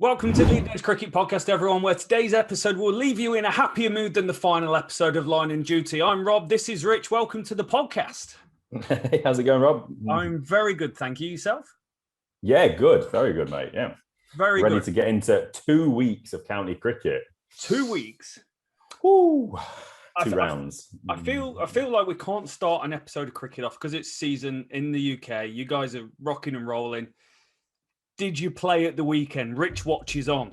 Welcome to the Days Cricket Podcast, everyone, where today's episode will leave you in a happier mood than the final episode of Line and Duty. I'm Rob. This is Rich. Welcome to the podcast. Hey, how's it going, Rob? I'm very good, thank you. Yourself? Yeah, good. Very good, mate. Yeah. Very Ready good. to get into 2 weeks of county cricket. 2 weeks. Woo. Two rounds. I feel like we can't start an episode of cricket off because it's season in the UK. You guys are rocking and rolling. Did you play at the weekend? Rich watches on.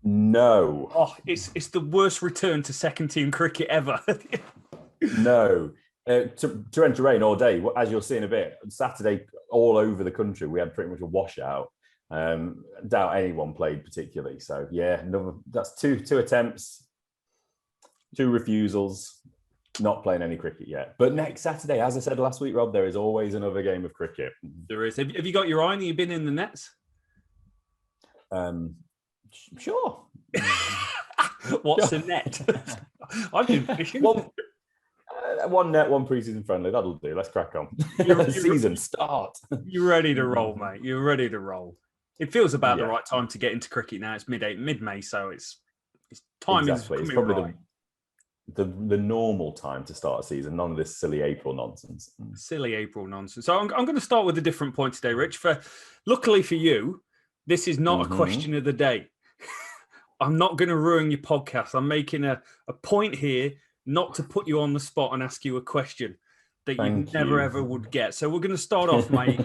No. Oh, it's the worst return to second team cricket ever. No. Torrential rain all day. As you'll see in a bit, Saturday all over the country, we had pretty much a washout. Doubt anyone played particularly. So yeah, that's two attempts, 2 refusals. Not playing any cricket yet. But next Saturday, as I said last week, Rob, there is always another game of cricket. There is. Have you got your eye on? Have you been in the nets? Sure. What's a net? I've been fishing. One net, one pre-season friendly. That'll do. Let's crack on. Season start. You're ready to roll, mate. You're ready to roll. It feels about the right time to get into cricket now. It's mid-May, so it's time exactly. is It's probably right. the normal time to start a season. None of this silly April nonsense. Silly April nonsense. So I'm going to start with a different point today, Rich. Luckily for you, this is not a question of the day. I'm not going to ruin your podcast. I'm making a point here not to put you on the spot and ask you a question that you never ever would get. So we're going to start off, mate.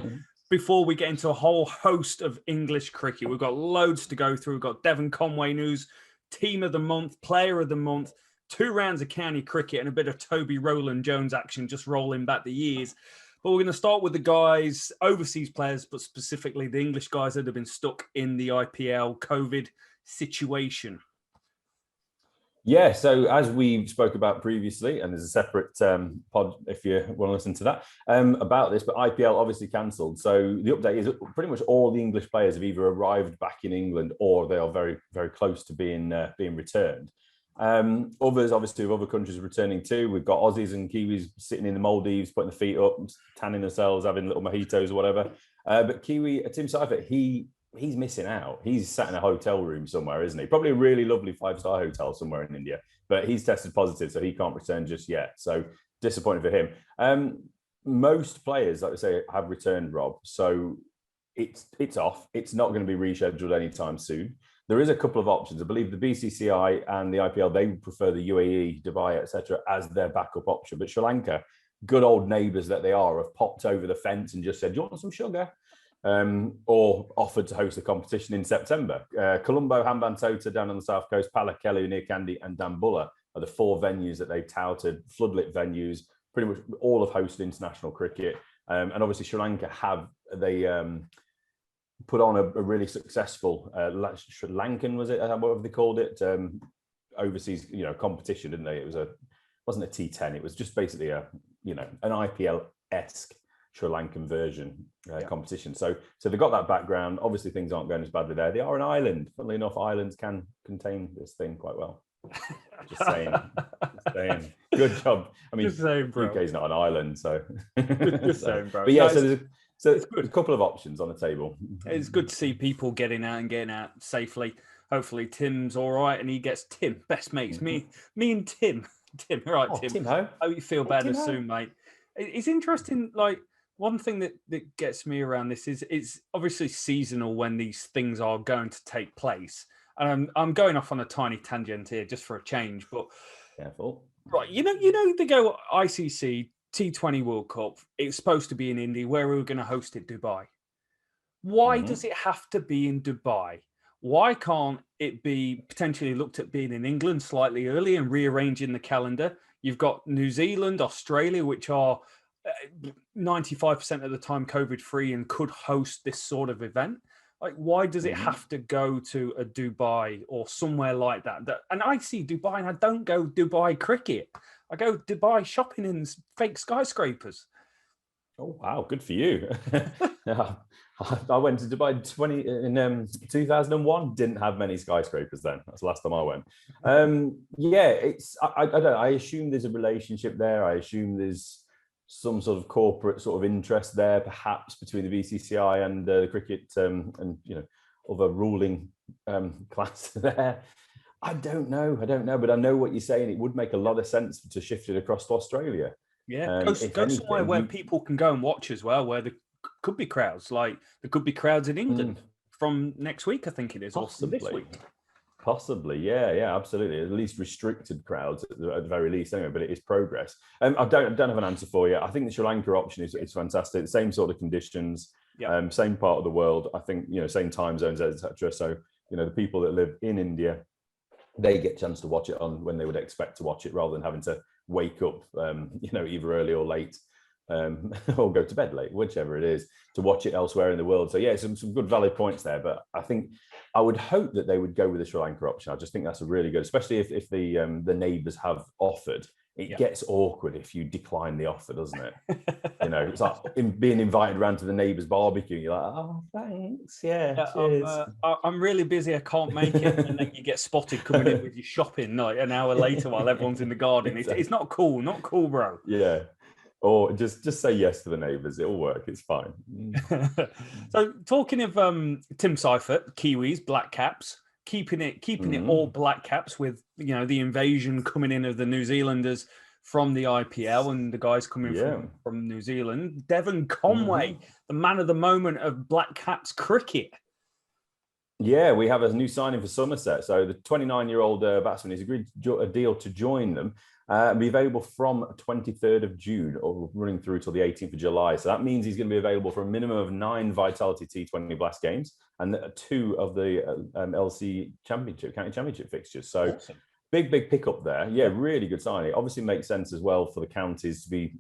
Before we get into a whole host of English cricket, we've got loads to go through. We've got Devon Conway news, Team of the Month, Player of the Month, 2 rounds of county cricket and a bit of Toby Roland Jones action, just rolling back the years. But we're going to start with the guys, overseas players, but specifically the English guys that have been stuck in the IPL COVID situation. Yeah, so as we spoke about previously, and there's a separate pod if you want to listen to that, about this, but IPL obviously cancelled. So the update is pretty much all the English players have either arrived back in England or they are very, very close to being returned. Others, obviously, of other countries returning too. We've got Aussies and Kiwis sitting in the Maldives, putting the feet up, tanning themselves, having little mojitos or whatever. But Kiwi, Tim Seifert, he's missing out. He's sat in a hotel room somewhere, isn't he? Probably a really lovely 5-star hotel somewhere in India. But he's tested positive, so he can't return just yet. So disappointing for him. Most players, like I say, have returned, Rob. So it's off. It's not going to be rescheduled anytime soon. There is a couple of options. I believe the BCCI and the IPL, they prefer the UAE, Dubai, etc., as their backup option. But Sri Lanka, good old neighbours that they are, have popped over the fence and just said, "Do you want some sugar?" Or offered to host the competition in September. Colombo, Hambantota down on the south coast, Pallekele, near Kandy, and Dambulla are the 4 venues that they've touted, floodlit venues, pretty much all have hosted international cricket. And obviously Sri Lanka put on a really successful Sri Lankan, was it? What have they called it? Overseas, competition, didn't they? Wasn't a T10. It was just basically an IPL-esque Sri Lankan version competition. So they got that background. Obviously, things aren't going as badly there. They are an island. Funnily enough, islands can contain this thing quite well. Just saying. Good job. I mean, UK is not an island, so. Just saying, bro. But yeah, so it's good. A couple of options on the table. It's good to see people getting out safely. Hopefully, Tim's all right, and he gets Tim, best mates. Me and Tim. Tim, all right, Tim. Tim Ho. Hope you feel better soon, mate. It's interesting. Like one thing that gets me around this is it's obviously seasonal when these things are going to take place. And I'm going off on a tiny tangent here just for a change, but careful. Right, you know, they go ICC T20 World Cup. It's supposed to be in India. Where are we going to host it? Dubai. Why does it have to be in Dubai? Why can't it be potentially looked at being in England slightly early and rearranging the calendar? You've got New Zealand, Australia, which are 95% of the time COVID-free and could host this sort of event. Like, why does it have to go to a Dubai or somewhere like that? And I see Dubai and I don't go Dubai cricket. I go Dubai shopping in fake skyscrapers. Oh, wow. Good for you. I went to Dubai in 2001. Didn't have many skyscrapers then. That's the last time I went. I don't know. I assume there's a relationship there. I assume there's some sort of corporate sort of interest there, perhaps between the BCCI and the cricket, and other ruling class there. I don't know, but I know what you're saying. It would make a lot of sense to shift it across to Australia. Yeah, go somewhere where people can go and watch as well, where there could be crowds. Like there could be crowds in England from next week, I think it is, possibly. or this week. Possibly, yeah, absolutely. At least restricted crowds at the very least, anyway. But it is progress. I don't have an answer for you. I think the Sri Lanka option is fantastic. The same sort of conditions, same part of the world. I think same time zones, etc. So the people that live in India, they get a chance to watch it on when they would expect to watch it, rather than having to wake up, either early or late, or go to bed late, whichever it is, to watch it elsewhere in the world. So yeah, some good valid points there. But I think I would hope that they would go with the Sri Lanka option. I just think that's a really good, especially if the neighbours have offered. It gets awkward if you decline the offer, doesn't it? It's like being invited around to the neighbour's barbecue. You're like, oh, thanks, cheers. I'm really busy. I can't make it, and then you get spotted coming in with your shopping like an hour later while everyone's in the garden. It's not cool, bro. Yeah. Or just say yes to the neighbours. It'll work. It's fine. So talking of Tim Seifert, Kiwis, Black Caps, keeping it all Black Caps with the invasion coming in of the New Zealanders from the IPL and the guys coming from New Zealand. Devon Conway, the man of the moment of Black Caps cricket. Yeah, we have a new signing for Somerset. So the 29-year-old batsman has agreed a deal to join them. Be available from 23rd of June, or running through till the 18th of July. So that means he's going to be available for a minimum of 9 Vitality T20 Blast games and 2 of the LC Championship, County Championship fixtures. So awesome. Big pickup there. Yeah, really good signing. It obviously makes sense as well for the counties to be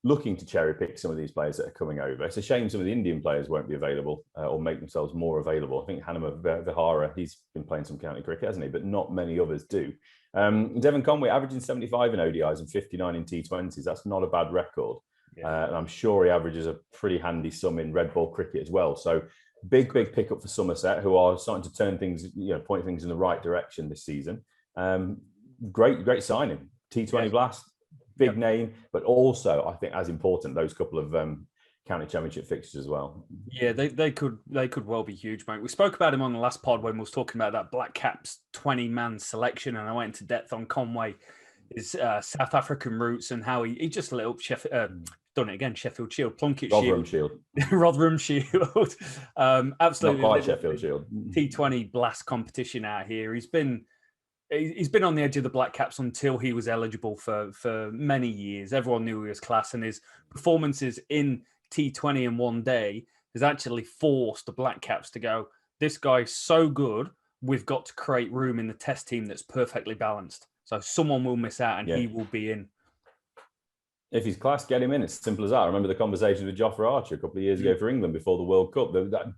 looking to cherry pick some of these players that are coming over. It's a shame some of the Indian players won't be available or make themselves more available. I think Hanuma Vihara, he's been playing some county cricket, hasn't he? But not many others do. Devon Conway averaging 75 in ODIs and 59 in T20s. That's not a bad record. Yeah. And I'm sure he averages a pretty handy sum in red ball cricket as well. So big pickup for Somerset, who are starting to turn things, point things in the right direction this season. Great signing. T20 Blast, big name, but also I think as important, those couple of county championship fixtures as well. Yeah, they could well be huge, mate. We spoke about him on the last pod when we was talking about that Black Caps 20-man selection, and I went into depth on Conway, his South African roots, and how he just lit up Sheffield Shield, Plunkett Shield. Rotherham Shield. Absolutely. Not quite Sheffield Shield. T20 Blast competition out here. He's been on the edge of the Black Caps until he was eligible for many years. Everyone knew he was class, and his performances in T20 in one day has actually forced the Black Caps to go, this guy's so good, we've got to create room in the test team that's perfectly balanced. So someone will miss out and he will be in. If he's class, get him in. It's simple as that. I remember the conversation with Jofra Archer a couple of years ago for England before the World Cup.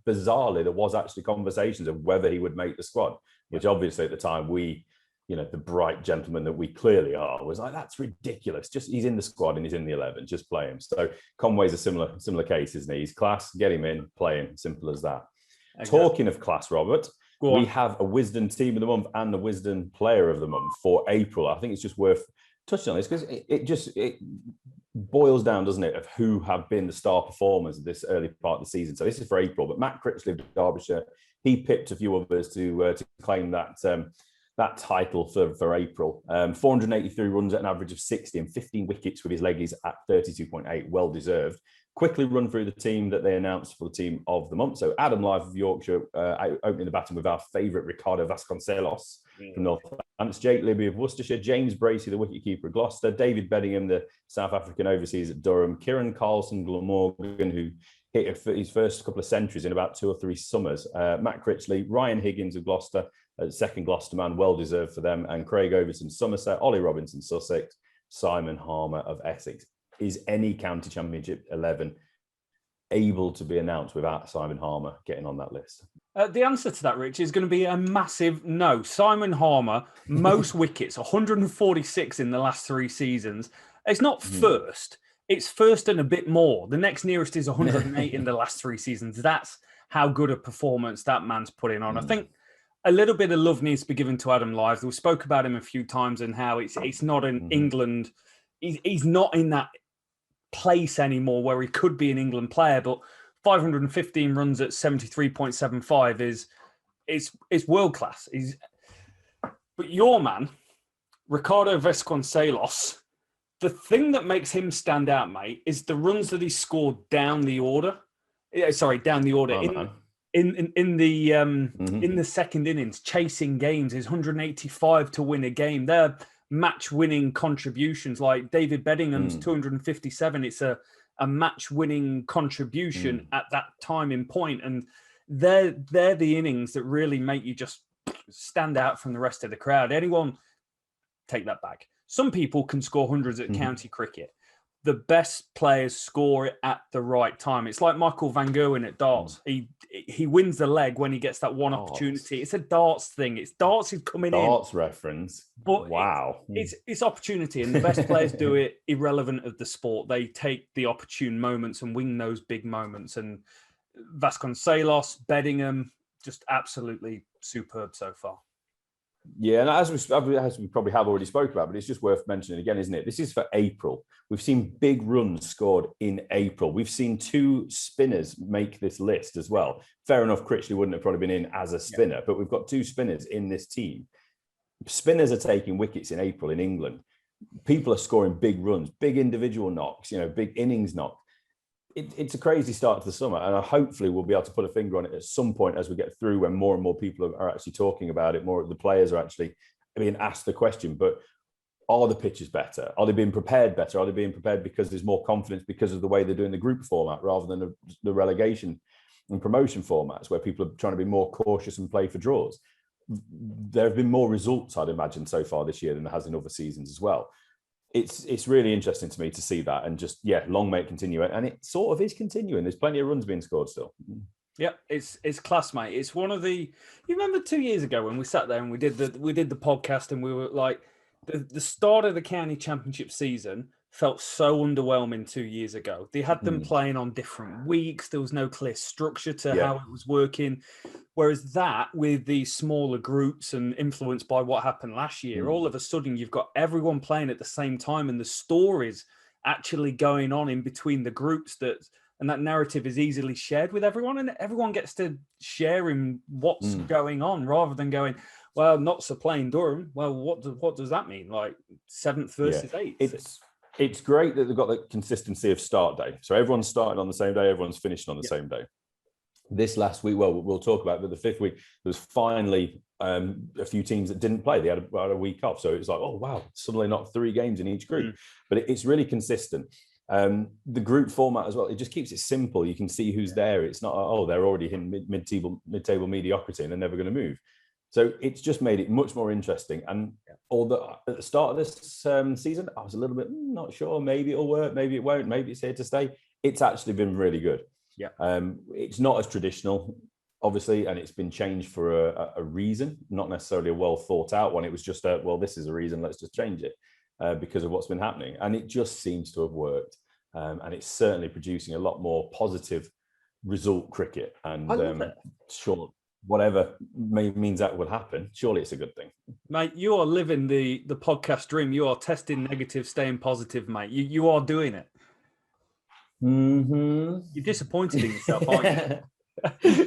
Bizarrely, there was actually conversations of whether he would make the squad, which obviously at the time we, the bright gentleman that we clearly are, was like, that's ridiculous. Just he's in the squad and he's in the 11. Just play him. So Conway's a similar case, isn't he? He's class, get him in, play him. Simple as that. Okay. Talking of class, Robert, we have a Wisden team of the month and the Wisden player of the month for April. I think it's just worth touching on this because it boils down, doesn't it, of who have been the star performers of this early part of the season. So this is for April, but Matt Critchley of Derbyshire, he pipped a few others to claim that title for April. 483 runs at an average of 60 and 15 wickets with his leggies at 32.8, well deserved. Quickly run through the team that they announced for the team of the month. So Adam Live of Yorkshire, opening the batting with our favourite Ricardo Vasconcelos from Northants, Jake Libby of Worcestershire, James Bracey, the wicketkeeper of Gloucester, David Beddingham, the South African overseas at Durham, Kieran Carlson Glamorgan, who hit his first couple of centuries in about 2 or 3 summers, Matt Critchley, Ryan Higgins of Gloucester, second Gloucester man, well deserved for them, and Craig Overton Somerset, Ollie Robinson Sussex, Simon Harmer of Essex. Is any county championship 11 able to be announced without Simon Harmer getting on that list? The answer to that, Rich, is going to be a massive no. Simon Harmer, most wickets, 146 in the last 3 seasons. It's not first. It's first and a bit more. The next nearest is 108 in the last 3 seasons. That's how good a performance that man's putting on. I think a little bit of love needs to be given to Adam Live. We spoke about him a few times and how it's not in England. He's not in that place anymore where he could be an England player, but 515 runs at 73.75 is world class. But your man, Ricardo Vasconcelos, the thing that makes him stand out, mate, is the runs that he scored down the order. Down the order in the second innings, chasing games. His 185 to win a game. They're match-winning contributions. Like David Beddingham's 257. It's a match-winning contribution at that time in point, and they're the innings that really make you just stand out from the rest of the crowd. Anyone, take that back. Some people can score hundreds at county cricket. The best players score it at the right time. It's like Michael Van Gerwen at darts. He wins the leg when he gets that one opportunity. It's a darts thing. It's darts is coming in. Darts reference. But wow. It's opportunity, and the best players do it irrelevant of the sport. They take the opportune moments and win those big moments. And Vasconcelos, Beddingham, just absolutely superb so far. Yeah, and as we probably have already spoke about, but it's just worth mentioning again, isn't it? This is for April. We've seen big runs scored in April. We've seen 2 spinners make this list as well. Fair enough, Critchley wouldn't have probably been in as a spinner, but we've got 2 spinners in this team. Spinners are taking wickets in April in England. People are scoring big runs, big individual knocks, big innings knocks. It's a crazy start to the summer, and hopefully we'll be able to put a finger on it at some point as we get through, when more and more people are actually talking about it. More of the players are actually being asked the question, but are the pitches better? Are they being prepared better? Are they being prepared because there's more confidence because of the way they're doing the group format rather than the relegation and promotion formats, where people are trying to be more cautious and play for draws? There have been more results, I'd imagine, so far this year than there has in other seasons as well. It's really interesting to me to see that, and just, long may it continue. And it sort of is continuing. There's plenty of runs being scored still. Yeah, it's class, mate. It's one of the. You remember 2 years ago when we sat there and we did the podcast, and we were like, the start of the county championship season felt so underwhelming 2 years ago. They had them playing on different weeks. There was no clear structure to how it was working. Whereas that, with these smaller groups and influenced by what happened last year, all of a sudden you've got everyone playing at the same time, and the stories actually going on in between the groups, and that narrative is easily shared with everyone, and everyone gets to share in what's going on, rather than going, well, Notts are playing Durham. Well, what does that mean? Like 7th versus 8th? It's great that they've got the consistency of start day. So everyone's starting on the same day, everyone's finishing on the same day. This last week, well, we'll talk about it, but the 5th week, there was finally a few teams that didn't play. They had a week off. So it was like, oh, wow, suddenly not 3 games in each group. But it's really consistent. The group format as well, it just keeps it simple. You can see who's there. It's not, oh, they're already in mid-table mediocrity and they're never going to move. So it's just made it much more interesting. And although at the start of this season, I was a little bit not sure. Maybe it'll work, maybe it won't, maybe it's here to stay. It's actually been really good. Yeah. It's not as traditional, obviously, and it's been changed for a reason, not necessarily a well thought out one. It was just well, this is a reason, let's just change it because of what's been happening. And it just seems to have worked. And it's certainly producing a lot more positive result cricket. And sure, whatever means that would happen, surely it's a good thing. Mate, you are living the podcast dream. You are testing negative, staying positive, mate. You are doing it. You're disappointed in yourself, aren't you?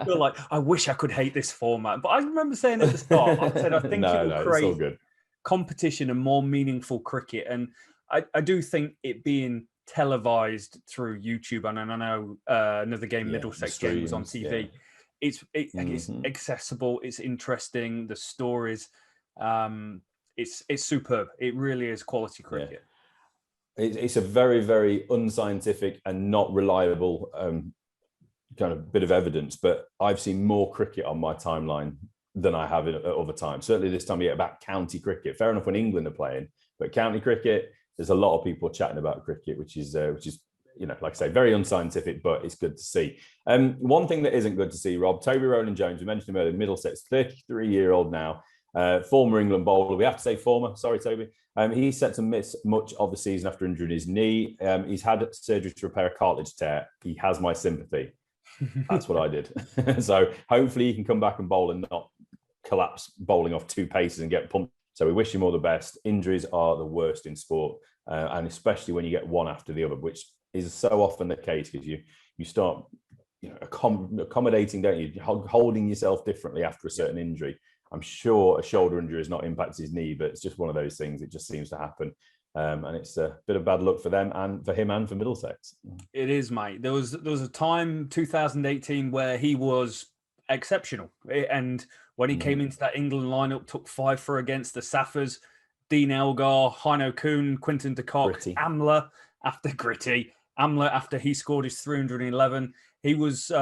You're like, I wish I could hate this format. But I remember saying at the start, I said, I think it will create competition and more meaningful cricket. And I do think it being televised through YouTube, and I know Another Game Middlesex game was on TV. It's accessible, it's interesting, the stories, it's superb. It really is quality cricket. It's a very, very unscientific and not reliable kind of bit of evidence, but I've seen more cricket on my timeline than I have at other times. Certainly this time of year about county cricket. Fair enough when England are playing, but county cricket, there's a lot of people chatting about cricket, which is like I say, very unscientific, but it's good to see. One thing that isn't good to see, Rob, Toby Roland Jones, we mentioned him earlier, Middlesex, 33-year-old now, former England bowler. We have to say former, sorry, Toby. He's set to miss much of the season after injuring his knee. He's had surgery to repair a cartilage tear. He has my sympathy. That's what I did. So hopefully he can come back and bowl and not collapse bowling off 2 paces and get pumped. So we wish him all the best. Injuries are the worst in sport, and especially when you get one after the other, which is so often the case, because you you start accommodating, don't you? Holding yourself differently after a certain injury. I'm sure a shoulder injury has not impacted his knee, but it's just one of those things. It just seems to happen. And it's a bit of bad luck for them and for him and for Middlesex. It is, mate. There was a time, 2018, where he was exceptional. And when he came into that England lineup, took 5 for against the Saffers, Dean Elgar, Heino Kuhn, Quinton de Kock, Amler after he scored his 311. He was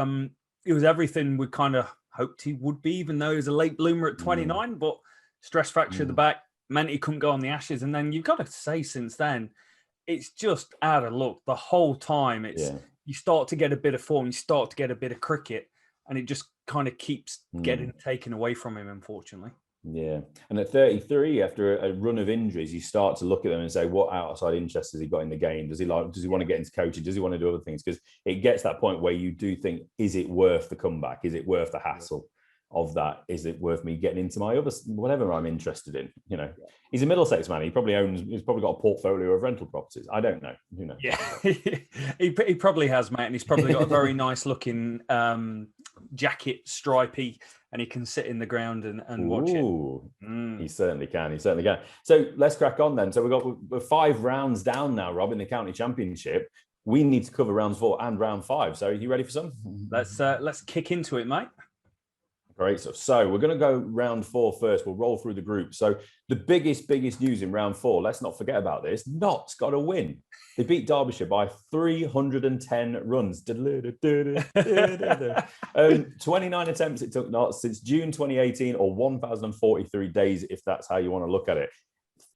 everything we kind of hoped he would be, even though he was a late bloomer at 29, but stress fracture of the back meant he couldn't go on the Ashes. And then you've got to say, since then, it's just out of luck the whole time. You start to get a bit of form, you start to get a bit of cricket, and it just kind of keeps getting taken away from him, unfortunately. Yeah. And at 33, after a run of injuries, you start to look at them and say, what outside interest has he got in the game? Does he want to get into coaching? Does he want to do other things? Because it gets that point where you do think, is it worth the comeback? Is it worth the hassle of that? Is it worth me getting into my other, whatever I'm interested in? He's a Middlesex man. He's probably got a portfolio of rental properties. I don't know. Who knows? Yeah, he probably has, mate. And he's probably got a very nice looking jacket, stripy, and he can sit in the ground and watch it. He certainly can. So let's crack on then. So we're 5 rounds down now, Rob, in the county championship. We need to cover rounds 4 and round 5. So are you ready for some? Let's kick into it, mate. Great stuff. So we're going to go round 4 first. We'll roll through the group. So the biggest news in round 4, let's not forget about this. Notts got a win. They beat Derbyshire by 310 runs. 29 attempts it took Notts since June 2018, or 1,043 days, if that's how you want to look at it.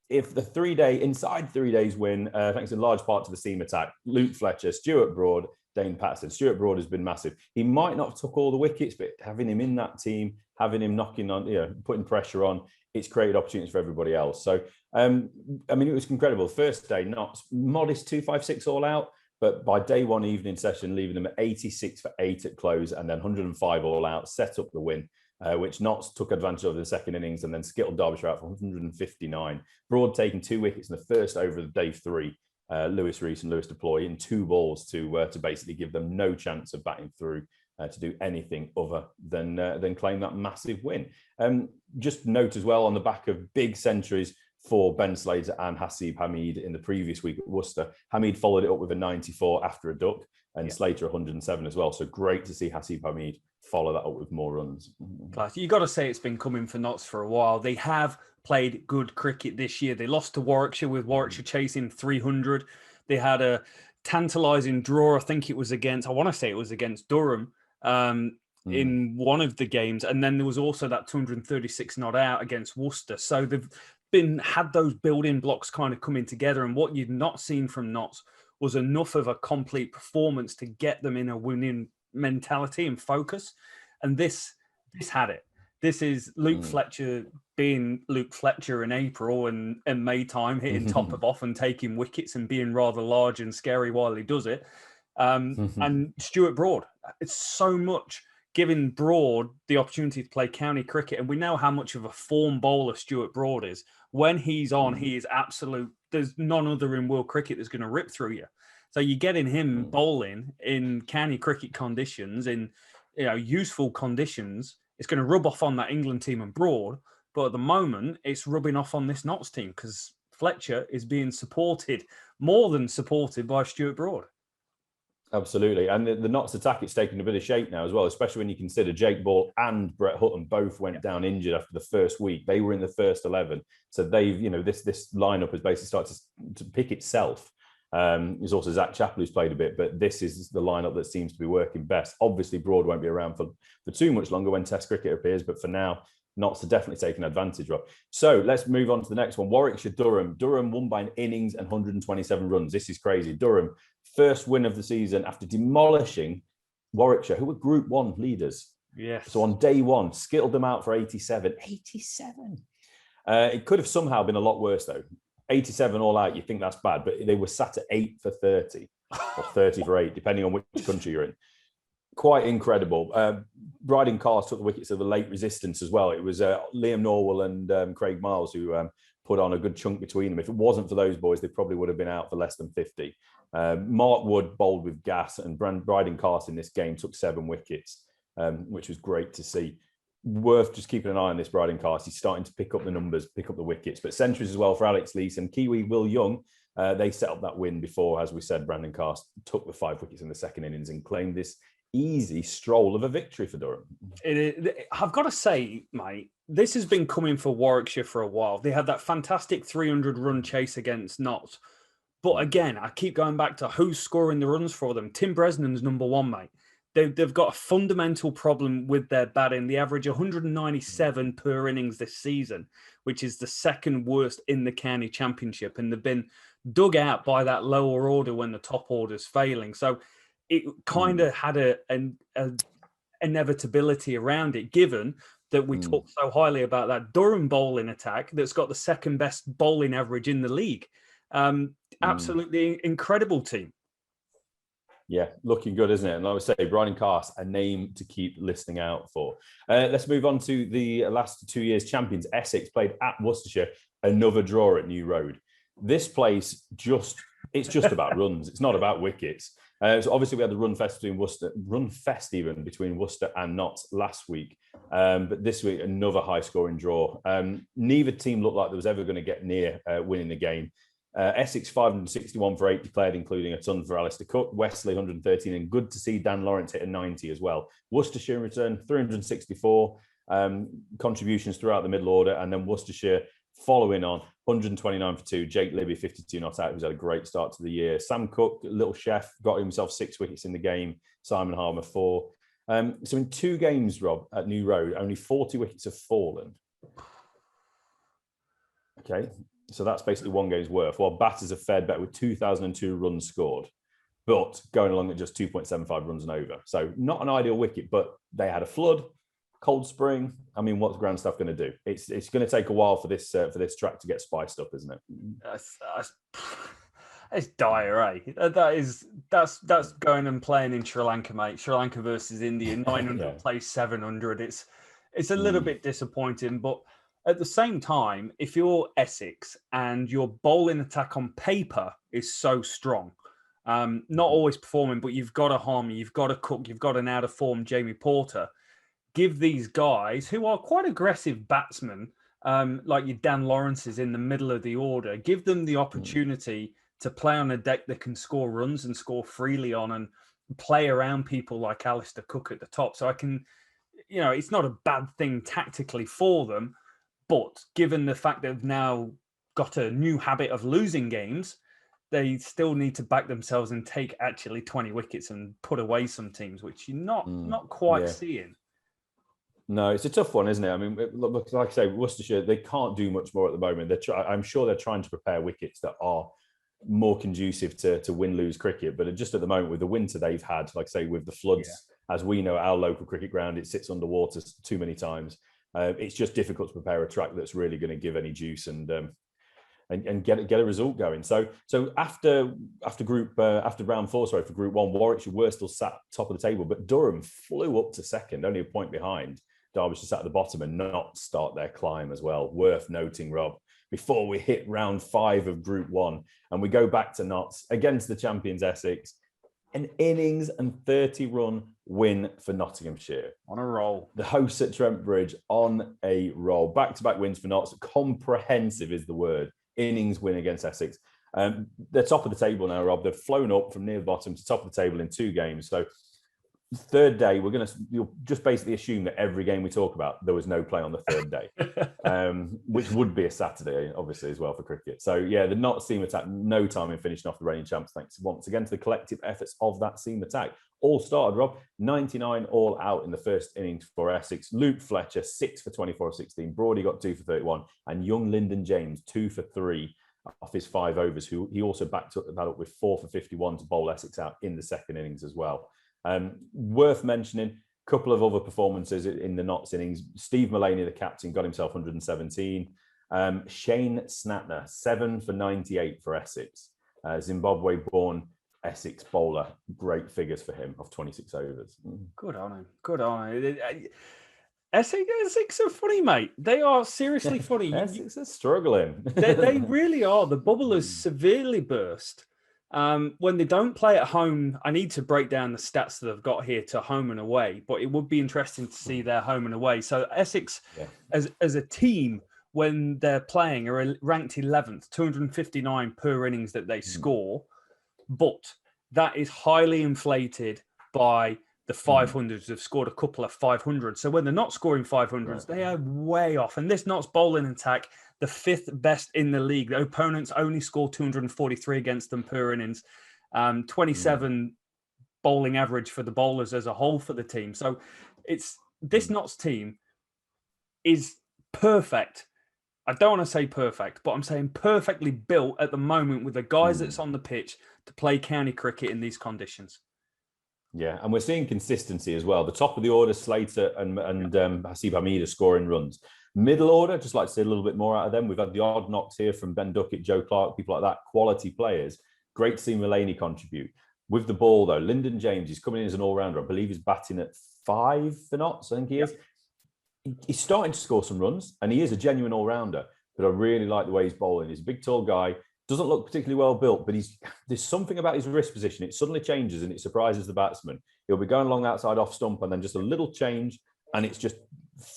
If the inside 3 days win, thanks in large part to the seam attack, Luke Fletcher, Stuart Broad, Dane Patterson. Stuart Broad has been massive. He might not have took all the wickets, but having him in that team, having him knocking on, putting pressure on, it's created opportunities for everybody else. So, it was incredible. First day, Notts, modest 256 all out, but by day 1 evening session, leaving them at 86 for 8 at close, and then 105 all out, set up the win, which Notts took advantage of in the second innings and then skittled Derbyshire out for 159. Broad taking 2 wickets in the first over of day 3. Lewis Rees and Lewis Deploy in 2 balls to basically give them no chance of batting through to do anything other than claim that massive win. Just note as well, on the back of big centuries for Ben Slater and Hasib Hamid in the previous week at Worcester, Hamid followed it up with a 94 after a duck, and Slater 107 as well. So great to see Hasib Hamid follow that up with more runs. Class. You got to say it's been coming for Notts for a while. They have played good cricket this year. They lost to Warwickshire, with Warwickshire chasing 300. They had a tantalising draw. I think it was against Durham in one of the games. And then there was also that 236 not out against Worcester. So they've had those building blocks kind of coming together. And what you've not seen from Notts was enough of a complete performance to get them in a winning mentality and focus. And this had it. This is Luke Fletcher being Luke Fletcher in April and May time, hitting top of off and taking wickets and being rather large and scary while he does it. And Stuart Broad, it's so much giving Broad the opportunity to play county cricket. And we know how much of a form bowler Stuart Broad is. When he's on, he is absolute. There's none other in world cricket that's going to rip through you. So you're getting him bowling in county cricket conditions, in useful conditions. It's going to rub off on that England team and Broad, but at the moment it's rubbing off on this Notts team because Fletcher is being supported, more than supported, by Stuart Broad. Absolutely. And the Notts attack, it's taking a bit of shape now as well, especially when you consider Jake Ball and Brett Hutton both went down injured after the first week. They were in the first 11. So they've, this lineup has basically started to pick itself. There's also Zach Chappell who's played a bit, but this is the lineup that seems to be working best. Obviously, Broad won't be around for too much longer when Test cricket appears, but for now, Notts are definitely taking advantage of. So let's move on to the next one. Warwickshire Durham. Durham won by an innings and 127 runs. This is crazy. Durham, first win of the season after demolishing Warwickshire, who were Group 1 leaders. Yes. So on day 1, skittled them out for 87. 87. It could have somehow been a lot worse though. 87 all out, you think that's bad, but they were sat at 8 for 30 or 30 for 8, depending on which country you're in. Quite incredible. Bryden Cars took the wickets of the late resistance as well. It was Liam Norwell and Craig Miles who put on a good chunk between them. If it wasn't for those boys, they probably would have been out for less than 50. Mark Wood bowled with gas, and Bryden Cast in this game took 7 wickets, which was great to see. Worth just keeping an eye on this Bryden Cast. He's starting to pick up the numbers, pick up the wickets, but centuries as well for Alex Lees and Kiwi Will Young. They set up that win before, as we said, Brandon Cast took the 5 wickets in the second innings and claimed this easy stroll of a victory for Durham. I've got to say, mate, this has been coming for Warwickshire for a while. They had that fantastic 300-run chase against Notts. But again, I keep going back to who's scoring the runs for them. Tim Bresnan's number 1, mate. They've got a fundamental problem with their batting. They average 197 per innings this season, which is the second worst in the county championship. And they've been dug out by that lower order when the top order's failing. So it kind of had an inevitability around it, given that we talk so highly about that Durham bowling attack that's got the second best bowling average in the league. Absolutely incredible team. Yeah, looking good, isn't it? And I would say Bryden Cast, a name to keep listening out for. Let's move on to the last 2 years champions. Essex played at Worcestershire, another draw at New Road. This place it's just about runs. It's not about wickets. So obviously we had the run fest between Worcester and Notts last week. But this week, another high scoring draw. Neither team looked like they was ever going to get near winning the game. Essex 561 for 8 declared, including a ton for Alistair Cook. Wesley 113, and good to see Dan Lawrence hit a 90 as well. Worcestershire in return 364 contributions throughout the middle order, and then Worcestershire following on 129 for 2. Jake Libby 52 not out, who's had a great start to the year. Sam Cook, little chef, got himself 6 wickets in the game. Simon Harmer 4. So in 2 games, Rob, at New Road, only 40 wickets have fallen. Okay. So that's basically 1 game's worth. While batters have fared better with 2,002 runs scored, but going along at just 2.75 runs and over. So not an ideal wicket, but they had a flood, cold spring. I mean, what's Grandstaff going to do? It's going to take a while for this track to get spiced up, isn't it? It's dire, eh? That's going and playing in Sri Lanka, mate. Sri Lanka versus India, 900 plays 700. It's a little bit disappointing, but at the same time, if you're Essex and your bowling attack on paper is so strong, not always performing, but you've got a Harmer, you've got a Cook, you've got an out of form Jamie Porter, give these guys who are quite aggressive batsmen, like your Dan Lawrence's in the middle of the order, give them the opportunity to play on a deck that can score runs and score freely on and play around people like Alistair Cook at the top. So I can, it's not a bad thing tactically for them. But given the fact they've now got a new habit of losing games, they still need to back themselves and take actually 20 wickets and put away some teams, which you're not quite seeing. No, it's a tough one, isn't it? I mean, look, like I say, Worcestershire, they can't do much more at the moment. I'm sure they're trying to prepare wickets that are more conducive to win-lose cricket. But just at the moment, with the winter they've had, like I say, with the floods, as we know, our local cricket ground, it sits underwater too many times. It's just difficult to prepare a track that's really going to give any juice and get a result going. So after round 4, for Group 1, Warwickshire were still sat top of the table, but Durham flew up to second, only a point behind. Derbyshire sat at the bottom and not start their climb as well. Worth noting, Rob, before we hit round 5 of Group 1 and we go back to Notts against the champions Essex, an innings and 30-run win for Nottinghamshire. On a roll. The hosts at Trent Bridge on a roll. Back-to-back wins for Notts. Comprehensive is the word. Innings win against Essex. They're top of the table now, Rob. They've flown up from near the bottom to top of the table in 2 games. So third day, you'll just basically assume that every game we talk about, there was no play on the third day, which would be a Saturday, obviously, as well for cricket. So, yeah, the Notts seam attack, no time in finishing off the reigning champs, thanks once again to the collective efforts of that seam attack. All started, Rob, 99 all out in the first innings for Essex. Luke Fletcher, 6 for 24 of 16. Brody got 2 for 31. And young Lyndon James, 2 for 3 off his 5 overs, who he also backed that up with 4 for 51 to bowl Essex out in the second innings as well. Worth mentioning, a couple of other performances in the Notts innings. Steve Mullaney, the captain, got himself 117. Shane Snatner, 7 for 98 for Essex. Zimbabwe-born Essex bowler. Great figures for him of 26 overs. Good on him. Good on him. Essex are funny, mate. They are seriously funny. Essex are struggling. They really are. The bubble has severely burst. When they don't play at home, I need to break down the stats that I've got here to home and away, but it would be interesting to see their home and away. So Essex, as a team, when they're playing, are ranked 11th, 259 per innings that they score, but that is highly inflated by the 500s. Have scored a couple of 500s. So when they're not scoring 500s, they are way off. And this Notts bowling attack, the 5th best in the league. The opponents only score 243 against them per innings. 27 bowling average for the bowlers as a whole for the team. So it's this Notts team is perfect. I don't want to say perfect, but I'm saying perfectly built at the moment with the guys that's on the pitch to play county cricket in these conditions. Yeah, and we're seeing consistency as well. The top of the order, Slater and Hasib Hamid are scoring runs. Middle order, just like to see a little bit more out of them. We've had the odd knocks here from Ben Duckett, Joe Clark, people like that, quality players. Great to see Mulaney contribute. With the ball, though, Lyndon James, he's coming in as an all-rounder. I believe he's batting at 5 for Notts, I think he is. He's starting to score some runs, and he is a genuine all-rounder. But I really like the way he's bowling. He's a big, tall guy. Doesn't look particularly well built, but there's something about his wrist position. It suddenly changes and it surprises the batsman. He'll be going along the outside off stump and then just a little change and it's just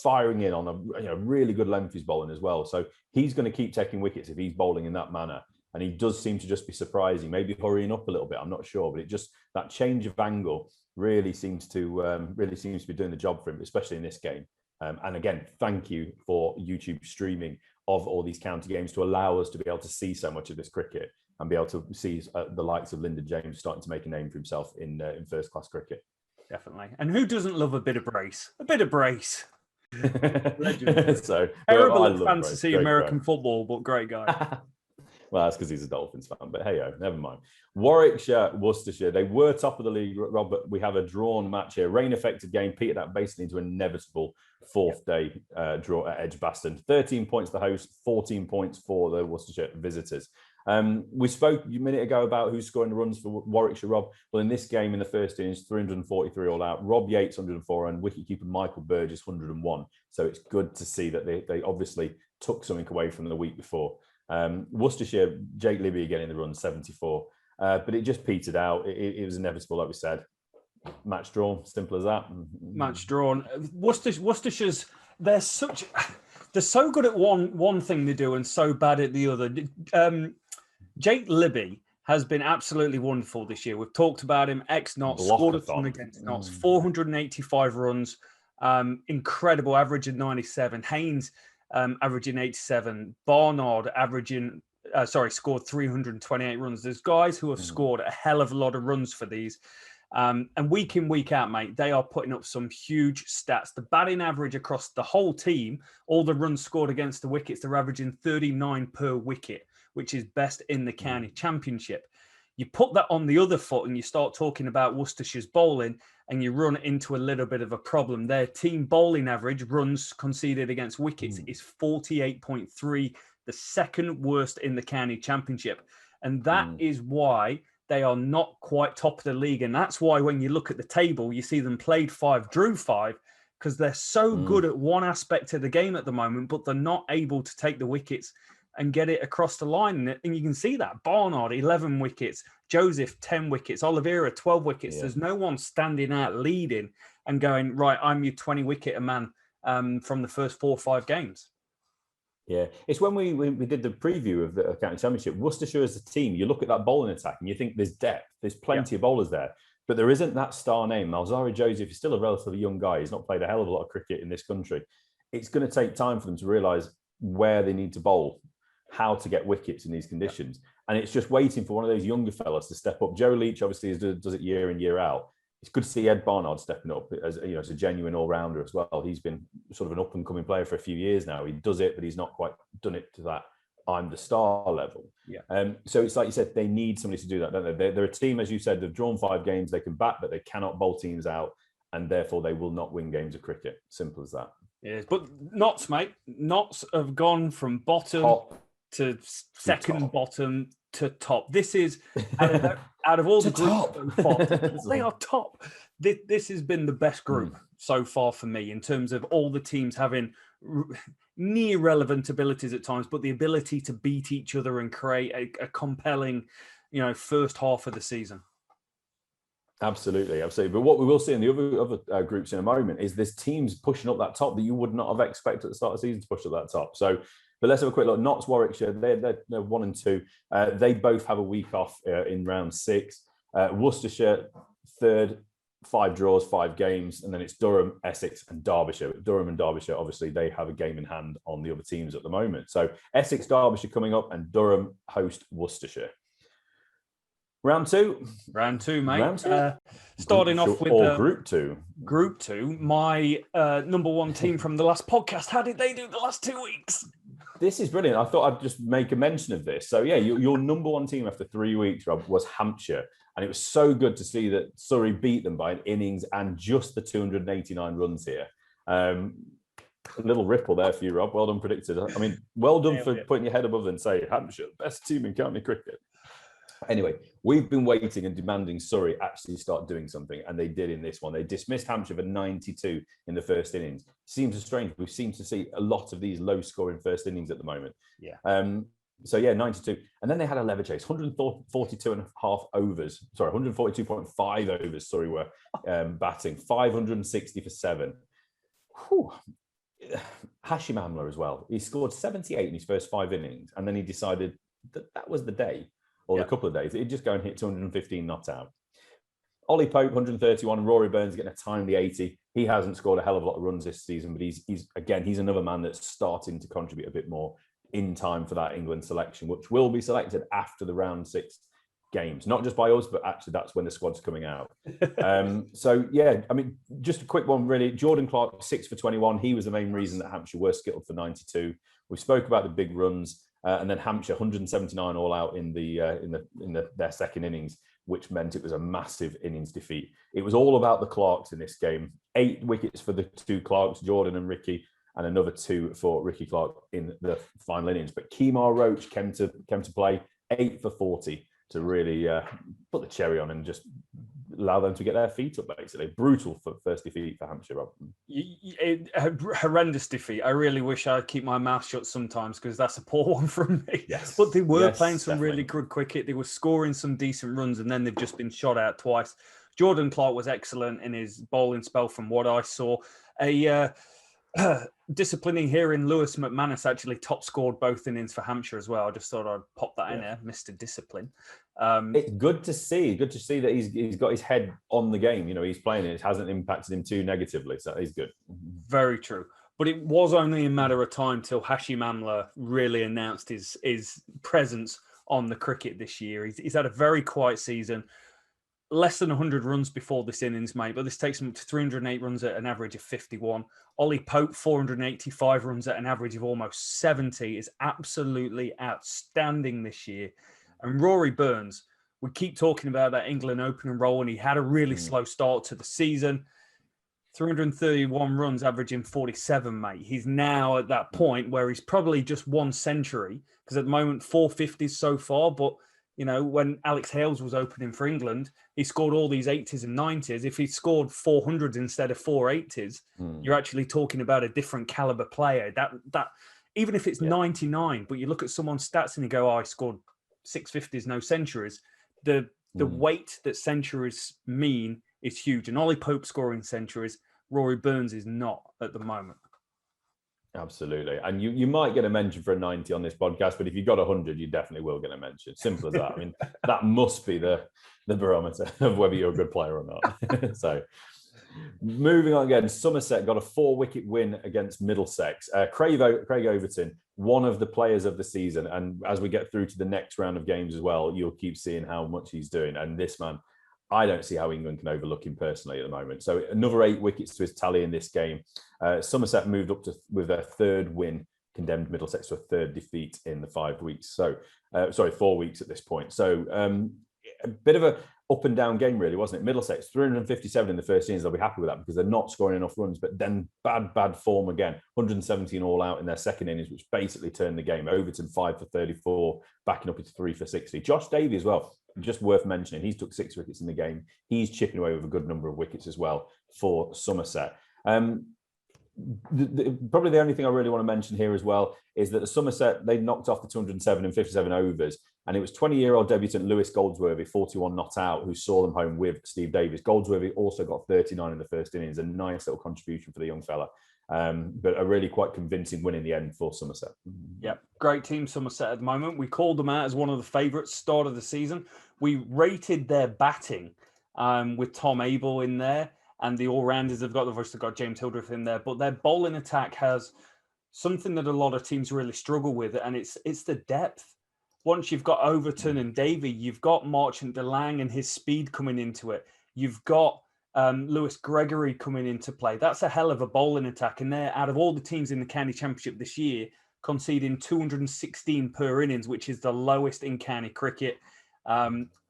firing in on a really good length he's bowling as well. So he's going to keep taking wickets if he's bowling in that manner. And he does seem to just be surprising, maybe hurrying up a little bit. I'm not sure, but that change of angle really seems to be doing the job for him, especially in this game. And again, thank you for YouTube streaming of all these county games to allow us to be able to see so much of this cricket and be able to see the likes of Lyndon James starting to make a name for himself in first-class cricket. Definitely. And who doesn't love a bit of brace? A bit of brace. So terrible at fantasy American football, but great guy. Well, that's because he's a Dolphins fan, but hey, never mind. Warwickshire, Worcestershire, they were top of the league, Rob, but we have a drawn match here. Rain-affected game, petered that basically into an inevitable fourth-day draw at Edgbaston. 13 points the host, 14 points for the Worcestershire visitors. We spoke a minute ago about who's scoring the runs for Warwickshire, Rob. Well, in this game, in the first innings, 343 all out. Rob Yates, 104, and wicketkeeper Michael Burgess, 101. So it's good to see that they obviously took something away from the week before. Worcestershire, Jake Libby again in the run, 74. But it just petered out. It was inevitable, like we said. Match drawn, simple as that. Match drawn. Worcestershire's, they're so good at one thing they do and so bad at the other. Jake Libby has been absolutely wonderful this year. We've talked about him. Ex-Notts, scored a ton against Notts, 485 runs, incredible, average of 97. Haynes averaging 87. Barnard scored 328 runs. There's guys who have scored a hell of a lot of runs for these. And week in, week out, mate, they are putting up some huge stats. The batting average across the whole team, all the runs scored against the wickets, they're averaging 39 per wicket, which is best in the county championship. You put that on the other foot and you start talking about Worcestershire's bowling and you run into a little bit of a problem. Their team bowling average runs conceded against wickets is 48.3, the second worst in the county championship. And that is why they are not quite top of the league. And that's why when you look at the table, you see them played 5, drew 5, because they're so good at one aspect of the game at the moment, but they're not able to take the wickets and get it across the line. And you can see that. Barnard, 11 wickets. Joseph, 10 wickets. Oliveira, 12 wickets. Yeah. There's no one standing out leading and going, right, I'm your 20-wicket man from the first 4 or 5 games. Yeah, it's when we did the preview of the county championship, Worcestershire as a team, you look at that bowling attack and you think there's depth. There's plenty of bowlers there. But there isn't that star name. Malzari Joseph is still a relatively young guy. He's not played a hell of a lot of cricket in this country. It's going to take time for them to realise where they need to bowl, how to get wickets in these conditions. And it's just waiting for one of those younger fellas to step up. Joe Leach obviously does it year in, year out. It's good to see Ed Barnard stepping up as a genuine all-rounder as well. He's been sort of an up-and-coming player for a few years now. He does it, but he's not quite done it to that I'm the star level. Yeah. So it's like you said, they need somebody to do that, don't they? They're a team, as you said, they've drawn 5 games. They can bat, but they cannot bowl teams out, and therefore they will not win games of cricket. Simple as that. Yes, but Notts, mate. Notts have gone from bottom to second bottom to top. This is out of all the groups so far, they are top. this has been the best group so far for me in terms of all the teams having near relevant abilities at times, but the ability to beat each other and create a compelling, first half of the season. Absolutely. But what we will see in the other groups in a moment is there's teams pushing up that top that you would not have expected at the start of the season to push up that top. So, but let's have a quick look. Notts, Warwickshire, they're 1 and 2. They both have a week off in round 6. Worcestershire, 3rd, 5 draws, 5 games, and then it's Durham, Essex, and Derbyshire. Durham and Derbyshire, obviously, they have a game in hand on the other teams at the moment. So Essex, Derbyshire coming up, and Durham host Worcestershire. Round 2, mate. Round 2. Starting off with Group 2. Group 2. My number 1 team from the last podcast. How did they do the last 2 weeks? This is brilliant. I thought I'd just make a mention of this. So yeah, your number 1 team after 3 weeks, Rob, was Hampshire, and it was so good to see that Surrey beat them by an innings and just the 289 runs here. A little ripple there for you, Rob. Well done, predicted. I mean, well done for putting your head above and saying Hampshire, best team in county cricket. Anyway, we've been waiting and demanding Surrey actually start doing something, and they did in this one. They dismissed Hampshire for 92 in the first innings. Seems strange. We seem to see a lot of these low-scoring first innings at the moment. Yeah. 92. And then they had a lever chase, 142.5 overs. Sorry, 142.5 overs, Surrey were batting, 560 for 7. Whew. Hashim Amla as well. He scored 78 in his first 5 innings, and then he decided that was the day. Or a couple of days, he'd just go and hit 215 not out. Ollie Pope, 131, and Rory Burns getting a timely 80. He hasn't scored a hell of a lot of runs this season, but he's another man that's starting to contribute a bit more in time for that England selection, which will be selected after the round 6 games. Not just by us, but actually that's when the squad's coming out. Just a quick one, really. Jordan Clark, 6 for 21. He was the main reason that Hampshire were skittled for 92. We spoke about the big runs. And then Hampshire 179 all out in their second innings, which meant it was a massive innings defeat. It was all about the Clarks in this game. 8 wickets for the 2 Clarks, Jordan and Ricky, and another 2 for Ricky Clark in the final innings. But Kemar Roach came to play, 8 for 40 to really put the cherry on and just allow them to get their feet up, basically. Brutal for first defeat for Hampshire, Rob. Horrendous defeat. I really wish I'd keep my mouth shut sometimes because that's a poor one from me. Yes. But they were playing some really good cricket. They were scoring some decent runs, and then they've just been shot out twice. Jordan Clark was excellent in his bowling spell from what I saw. Disciplining here in Lewis McManus actually top scored both innings for Hampshire as well. I just thought I'd pop that in there, Mr. Discipline. It's good to see that he's got his head on the game. He's playing it. It hasn't impacted him too negatively, so he's good. Very true. But it was only a matter of time till Hashim Amla really announced his presence on the cricket this year. He's had a very quiet season. Less than 100 runs before this innings, mate, but this takes him to 308 runs at an average of 51. Ollie Pope, 485 runs at an average of almost 70, is absolutely outstanding this year. And Rory Burns, we keep talking about that England opening role, and he had a really slow start to the season. 331 runs, averaging 47, mate. He's now at that point where he's probably just 1 century, because at the moment, 450s so far, but when Alex Hales was opening for England, he scored all these 80s and 90s. If he scored 400s instead of 480s, you're actually talking about a different caliber player. That even if it's 99, but you look at someone's stats and you go, I scored 650s, no centuries. The weight that centuries mean is huge. And Ollie Pope scoring centuries, Rory Burns is not at the moment. Absolutely. And you might get a mention for a 90 on this podcast, but if you got 100, you definitely will get a mention. Simple as that. I mean, that must be the barometer of whether you're a good player or not. So moving on again, Somerset got a 4-wicket win against Middlesex. Craig Overton, one of the players of the season. And as we get through to the next round of games as well, you'll keep seeing how much he's doing. And this man, I don't see how England can overlook him personally at the moment. So another 8 wickets to his tally in this game. Somerset moved up with their 3rd win, condemned Middlesex to a 3rd defeat in the 5 weeks. So, 4 weeks at this point. So a bit of up and down game, really, wasn't it? Middlesex, 357 in the first innings. They'll be happy with that because they're not scoring enough runs, but then bad form again. 117 all out in their second innings, which basically turned the game. Overton 5 for 34, backing up into 3 for 60. Josh Davey as well, just worth mentioning. He's took 6 wickets in the game. He's chipping away with a good number of wickets as well for Somerset. Probably the only thing I really want to mention here as well is that the Somerset, they knocked off the 207 and 57 overs, and it was 20-year-old debutant Lewis Goldsworthy, 41 not out, who saw them home with Steve Davis. Goldsworthy also got 39 in the first innings, a nice little contribution for the young fella, but a really quite convincing win in the end for Somerset. Yep, great team Somerset at the moment. We called them out as one of the favourites start of the season. We rated their batting with Tom Abel in there, and the all-rounders have obviously got James Hildreth in there, but their bowling attack has something that a lot of teams really struggle with, and it's the depth. Once you've got Overton and Davey, you've got Marchant DeLang and his speed coming into it. You've got Lewis Gregory coming into play. That's a hell of a bowling attack, and they're, out of all the teams in the county championship this year, conceding 216 per innings, which is the lowest in county cricket.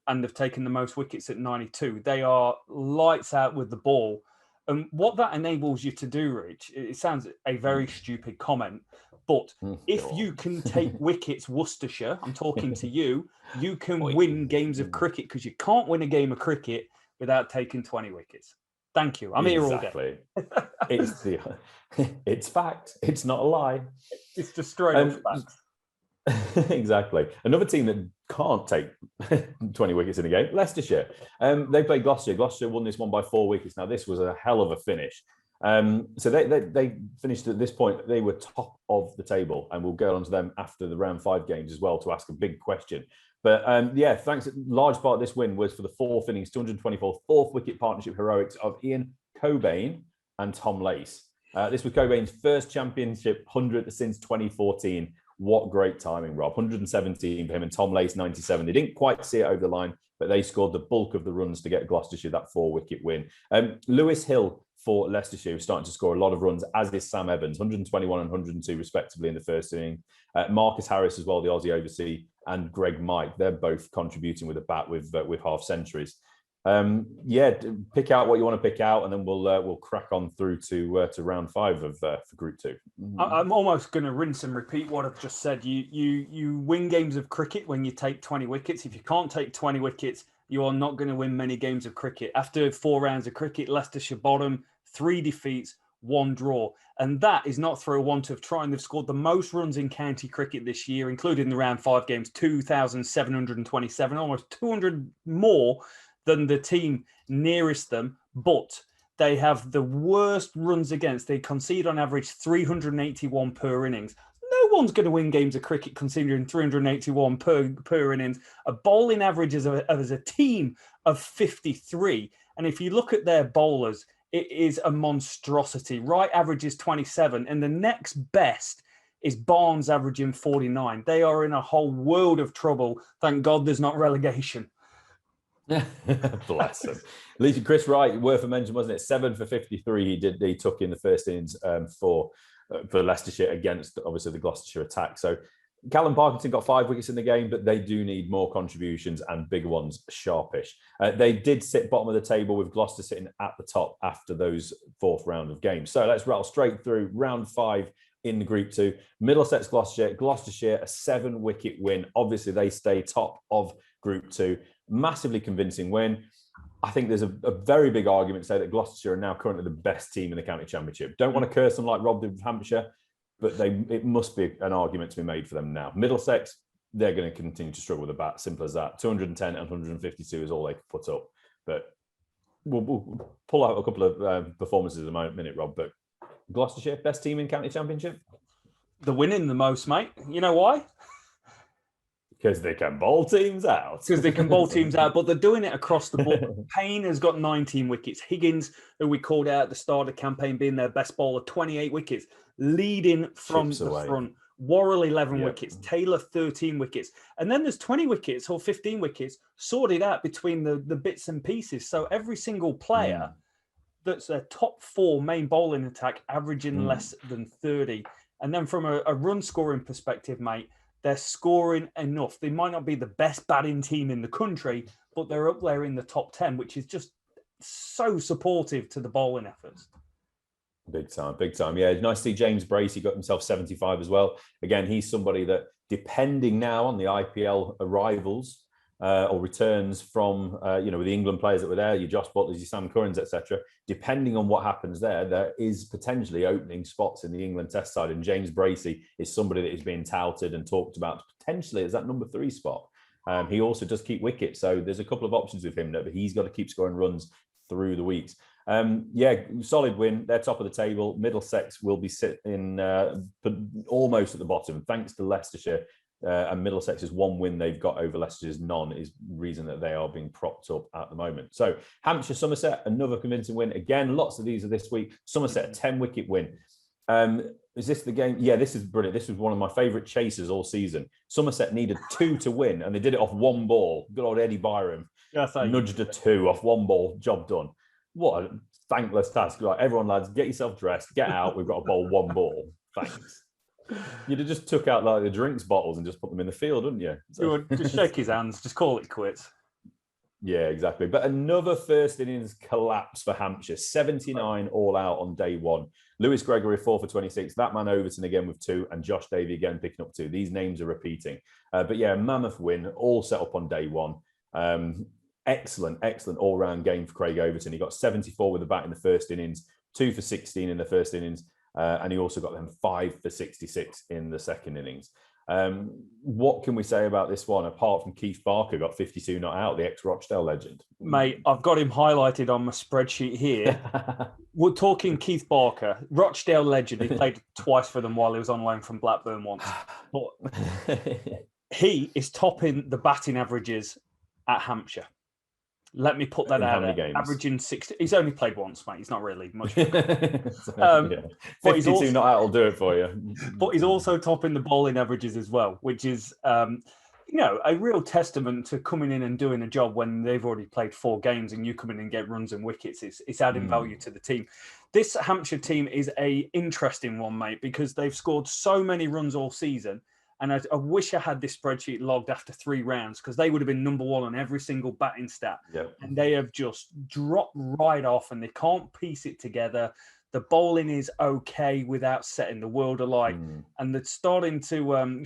And they've taken the most wickets at 92. They are lights out with the ball. And what that enables you to do, Rich, it sounds a very stupid comment, but if you can take wickets Worcestershire, I'm talking to you, you can win games of cricket, because you can't win a game of cricket without taking 20 wickets. Thank you. I'm here all day. It's fact. It's not a lie. It's just straight up fact. Exactly. Another team that can't take 20 wickets in a game, Leicestershire. They played Gloucestershire. Gloucestershire won this one by 4 wickets. Now, this was a hell of a finish. So they finished at this point. They were top of the table, and we'll go on to them after the round 5 games as well to ask a big question. But thanks. Large part of this win was for the 4th innings, 224 4th wicket partnership heroics of Ian Cobain and Tom Lace. This was Cobain's first championship 100 since 2014. What great timing, Rob. 117 for him, and Tom Lace 97. They didn't quite see it over the line, but they scored the bulk of the runs to get Gloucestershire that 4-wicket win. Lewis Hill for Leicestershire was starting to score a lot of runs, as is Sam Evans, 121 and 102 respectively in the first inning. Marcus Harris as well, the Aussie overseas, and Greg Mike. They're both contributing with a bat with half centuries. Pick out what you want to pick out, and then we'll crack on through to round 5 for Group 2. I'm almost going to rinse and repeat what I've just said. You win games of cricket when you take 20 wickets. If you can't take 20 wickets, you are not going to win many games of cricket. After 4 rounds of cricket, Leicestershire bottom, 3 defeats, 1 draw. And that is not through a want of trying. They've scored the most runs in county cricket this year, including the round 5 games, 2,727, almost 200 more than the team nearest them, but they have the worst runs against. They concede on average 381 per innings. No one's going to win games of cricket considering 381 per innings. A bowling average as a team of 53. And if you look at their bowlers, it is a monstrosity. Right average is 27, and the next best is Barnes averaging 49. They are in a whole world of trouble. Thank God there's not relegation. Bless him. Chris Wright, worth a mention, wasn't it? 7 for 53 he took in the first innings for Leicestershire against obviously the Gloucestershire attack. So Callum Parkinson got 5 wickets in the game, but they do need more contributions and bigger ones, sharpish. They did sit bottom of the table with Gloucester sitting at the top after those 4th round of games. So let's rattle straight through round 5 in Group 2. Middlesex Gloucestershire, a 7-wicket win. Obviously, they stay top of Group 2. Massively convincing win. I think there's a very big argument to say that Gloucestershire are now currently the best team in the county championship. Don't want to curse them like Rob did with Hampshire, but it must be an argument to be made for them now. Middlesex, they're going to continue to struggle with the bat. Simple as that. 210 and 152 is all they could put up. But we'll pull out a couple of performances in a minute, Rob. But Gloucestershire, best team in county championship? They're winning the most, mate. You know why? Because they can bowl teams out. Because they can bowl teams out, but they're doing it across the board. Payne has got 19 wickets. Higgins, who we called out at the start of the campaign, being their best bowler, 28 wickets, leading from the front. Worrell, 11 wickets. Taylor, 13 wickets. And then there's 20 wickets or 15 wickets sorted out between the bits and pieces. So every single player that's a top 4 main bowling attack averaging less than 30. And then from a run scoring perspective, mate, they're scoring enough. They might not be the best batting team in the country, but they're up there in the top 10, which is just so supportive to the bowling efforts. Big time, big time. Yeah, nice to see James Bracey got himself 75 as well. Again, he's somebody that, depending now on the IPL arrivals or returns from, with the England players that were there, your Josh Butlers, your Sam Currans, etc. Depending on what happens there is potentially opening spots in the England Test side. And James Bracey is somebody that is being touted and talked about potentially as that number 3 spot. He also does keep wickets, so there's a couple of options with him there, but he's got to keep scoring runs through the weeks. Solid win. They're top of the table. Middlesex will be sitting almost at the bottom, thanks to Leicestershire. And Middlesex's 1 win they've got over Leicester's none is the reason that they are being propped up at the moment. So Hampshire, Somerset, another convincing win. Again, lots of these are this week. Somerset, 10-wicket win. Is this the game? Yeah, this is brilliant. This was one of my favourite chasers all season. Somerset needed 2 to win, and they did it off 1 ball. Good old Eddie Byram nudged a 2 off 1 ball. Job done. What a thankless task. Like, everyone, lads, get yourself dressed, get out. We've got to bowl 1 ball. Thanks. You'd have just took out like the drinks bottles and just put them in the field, wouldn't you? So, you would just shake his hands, just call it quits. Yeah, exactly. But another first innings collapse for Hampshire. 79 all out on day 1. Lewis Gregory 4 for 26. That man Overton again with 2, and Josh Davey again picking up 2. These names are repeating. But yeah, mammoth win, all set up on day 1. Excellent all-round game for Craig Overton. He got 74 with the bat in the first innings, 2 for 16 in the first innings, and he also got them 5 for 66 in the second innings. What can we say about this one, apart from Keith Barker got 52 not out, the ex-Rochdale legend? Mate, I've got him highlighted on my spreadsheet here. We're talking Keith Barker, Rochdale legend. He played twice for them while he was on loan from Blackburn once. But he is topping the batting averages at Hampshire. Let me put that out there. Averaging 60. He's only played once, mate. He's not really much. 52 not out will do it for you. But he's also topping the bowling averages as well, which is, a real testament to coming in and doing a job when they've already played 4 games and you come in and get runs and wickets. It's adding value to the team. This Hampshire team is a interesting one, mate, because they've scored so many runs all season. And I wish I had this spreadsheet logged after 3 rounds, because they would have been number 1 on every single batting stat. Yep. And they have just dropped right off and they can't piece it together. The bowling is okay without setting the world alight. And they're starting to,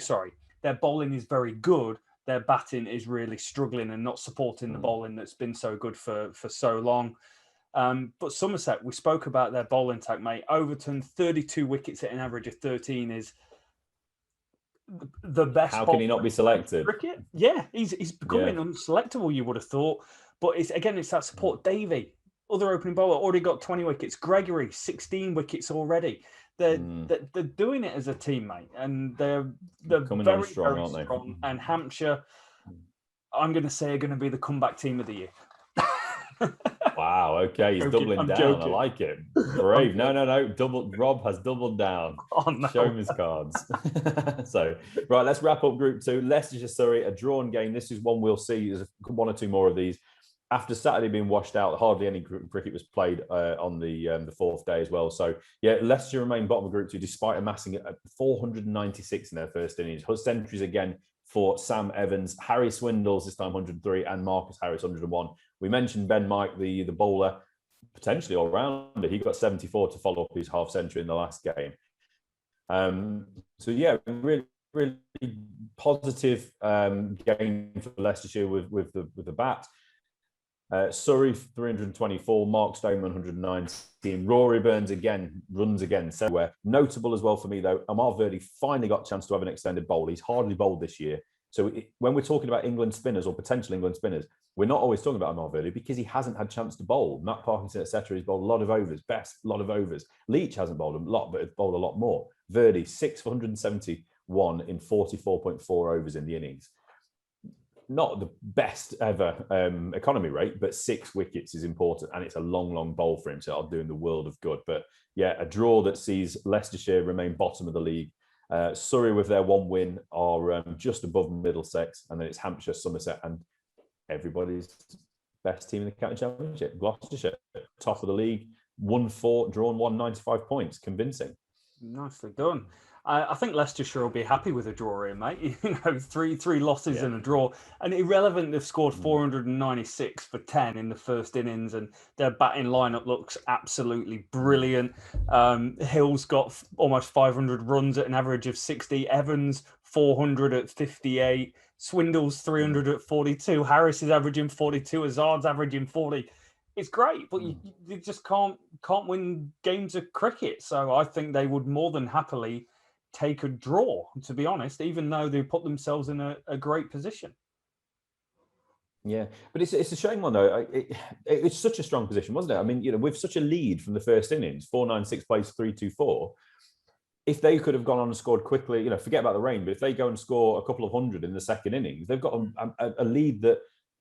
their bowling is very good. Their batting is really struggling and not supporting the bowling that's been so good for so long. But Somerset, we spoke about their bowling attack, mate. Overton, 32 wickets at an average of 13 is the best. How can he not be selected? Cricket? Yeah, he's becoming unselectable, you would have thought. But it's that support. Davey, other opening bowler, already got 20 wickets. Gregory, 16 wickets already. They're doing it as a teammate, and they're coming very, on strong, very aren't they? strong. And Hampshire, I'm going to say, are going to be the comeback team of the year. Wow, okay, he's doubling down. Joking. I like it. Brave. No. Rob has doubled down. Oh, no. Show him his cards. So, right, let's wrap up Group 2. Leicestershire, Surrey, a drawn game. This is one we'll see. There's 1 or 2 more of these. After Saturday being washed out, hardly any cricket was played on the 4th day as well. So, yeah, Leicestershire remain bottom of Group 2 despite amassing 496 in their first innings. Centuries again for Sam Evans, Harry Swindles this time 103, and Marcus Harris 101. We mentioned Ben Mike, the bowler, potentially all-rounder. He got 74 to follow up his half-century in the last game. So yeah, really, really positive game for Leicestershire with the bat. Surrey 324, Mark Stoneman 119, Rory Burns again runs again somewhere. Notable as well for me though, Amar Verdi finally got a chance to have an extended bowl. He's hardly bowled this year. So when we're talking about England spinners or potential England spinners, we're not always talking about Amar Verdi because he hasn't had a chance to bowl. Matt Parkinson, etc. He's bowled a lot of overs, lot of overs. Leach hasn't bowled a lot, but has bowled a lot more. Verdi 6 for 171 in 44.4 overs in the innings. Not the best ever economy rate, but 6 wickets is important, and it's a long bowl for him, so I'll do him the world of good. But yeah, a draw that sees Leicestershire remain bottom of the league. Surrey with their 1 win are just above Middlesex, and then it's Hampshire, Somerset, and everybody's best team in the county championship, Gloucestershire, top of the league, 1-4, drawn 1, 95 points, convincing. Nicely done. I think Leicestershire will be happy with a draw here, mate. You know, three losses and a draw. And irrelevant, they've scored 496 for 10 in the first innings, and their batting lineup looks absolutely brilliant. Hill's got almost 500 runs at an average of 60. Evans 400 at 58. Swindle's 300 at 42. Harris is averaging 42. Hazard's averaging 40. It's great, but you just can't win games of cricket. So I think they would more than happily take a draw, to be honest, even though they put themselves in a great position. Yeah, but it's a shame one though. It's such a strong position, wasn't it? I mean, you know, with such a lead from the first innings, 496 plays 324. If they could have gone on and scored quickly, you know, forget about the rain, but if they go and score a couple of hundred in the second innings, they've got a lead that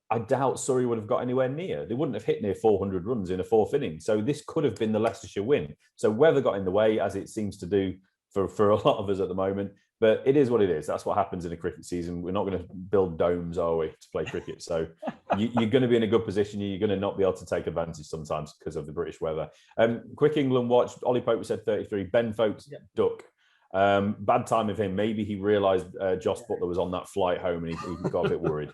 I doubt Surrey would have got anywhere near. They wouldn't have hit near 400 runs in a fourth inning. So this could have been the Leicestershire win. So weather got in the way, as it seems to do for a lot of us at the moment. But it is what it is. That's what happens in a cricket season. We're not going to build domes, are we, to play cricket? So you're going to be in a good position. You're going to not be able to take advantage sometimes because of the British weather. Quick England watch. Ollie Pope said 33. Ben Folkes, duck. Bad time of him. Maybe he realised Joss Butler was on that flight home and he got a bit worried.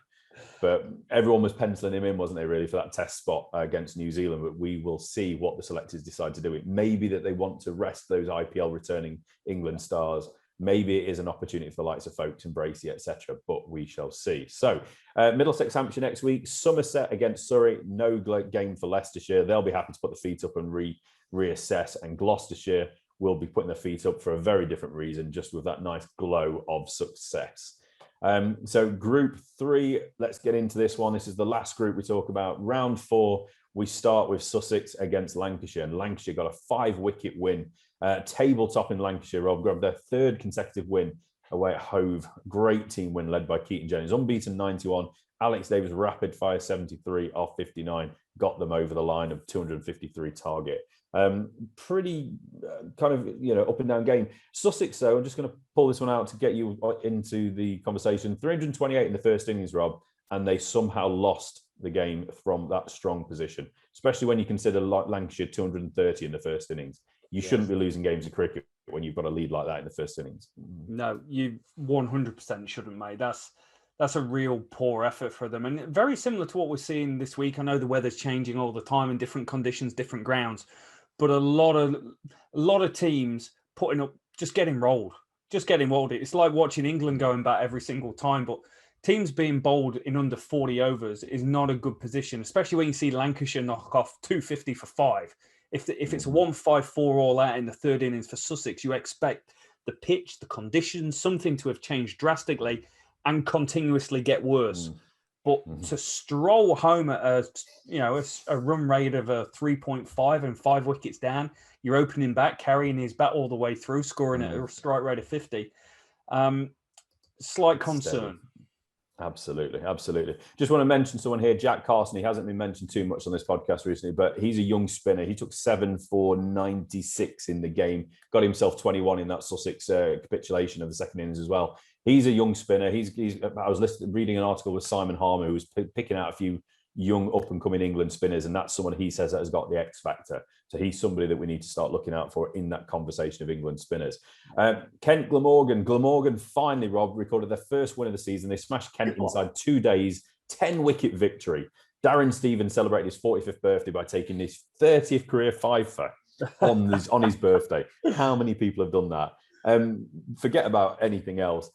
But everyone was penciling him in, wasn't they, really, for that test spot against New Zealand? But we will see what the selectors decide to do. It may be that they want to rest those IPL returning England stars. Maybe it is an opportunity for the likes of Folkes and Bracey, etc. But we shall see. So Middlesex, Hampshire next week. Somerset against Surrey. No game for Leicestershire. They'll be happy to put the feet up and reassess. And Gloucestershire will be putting their feet up for a very different reason, just with that nice glow of success. So Group 3, let's get into this one. This is the last group we talk about. Round 4, we start with Sussex against Lancashire, and Lancashire got a 5-wicket win. Tabletop in Lancashire, Rob, grabbed their 3rd consecutive win away at Hove. Great team win led by Keaton Jones. Unbeaten 91. Alex Davis rapid fire 73 off 59. Got them over the line of 253 target. Pretty kind of, you know, up and down game. Sussex, though, I'm just going to pull this one out to get you into the conversation. 328 in the first innings, Rob, and they somehow lost the game from that strong position, especially when you consider Lancashire 230 in the first innings. You shouldn't be losing games of cricket when you've got a lead like that in the first innings. No, you 100% shouldn't, mate. That's a real poor effort for them, and very similar to what we're seeing this week. I know the weather's changing all the time in different conditions, different grounds, but a lot of teams putting up, just getting rolled. It's like watching England going back every single time, but teams being bowled in under 40 overs is not a good position, especially when you see Lancashire knock off 250 for 5. If it's a 1-5-4 all out in the 3rd innings for Sussex, you expect the pitch, the conditions, something to have changed drastically and continuously get worse. But to stroll home at a run rate of a 3.5 and 5 wickets down, you're opening back, carrying his bat all the way through, scoring at a strike rate of 50. Slight concern. Absolutely. Just want to mention someone here, Jack Carson. He hasn't been mentioned too much on this podcast recently, but he's a young spinner. He took 7 for 96 in the game, got himself 21 in that Sussex capitulation of the second innings as well. He's a young spinner. I was reading an article with Simon Harmer, who was picking out a few young up-and-coming England spinners, and that's someone he says that has got the X factor. So he's somebody that we need to start looking out for in that conversation of England spinners. Kent Glamorgan finally, Rob, recorded their first win of the season. They smashed Kent inside 2 days, 10-wicket victory. Darren Stevens celebrated his 45th birthday by taking his 30th career fifer on his birthday. How many people have done that? Forget about anything else.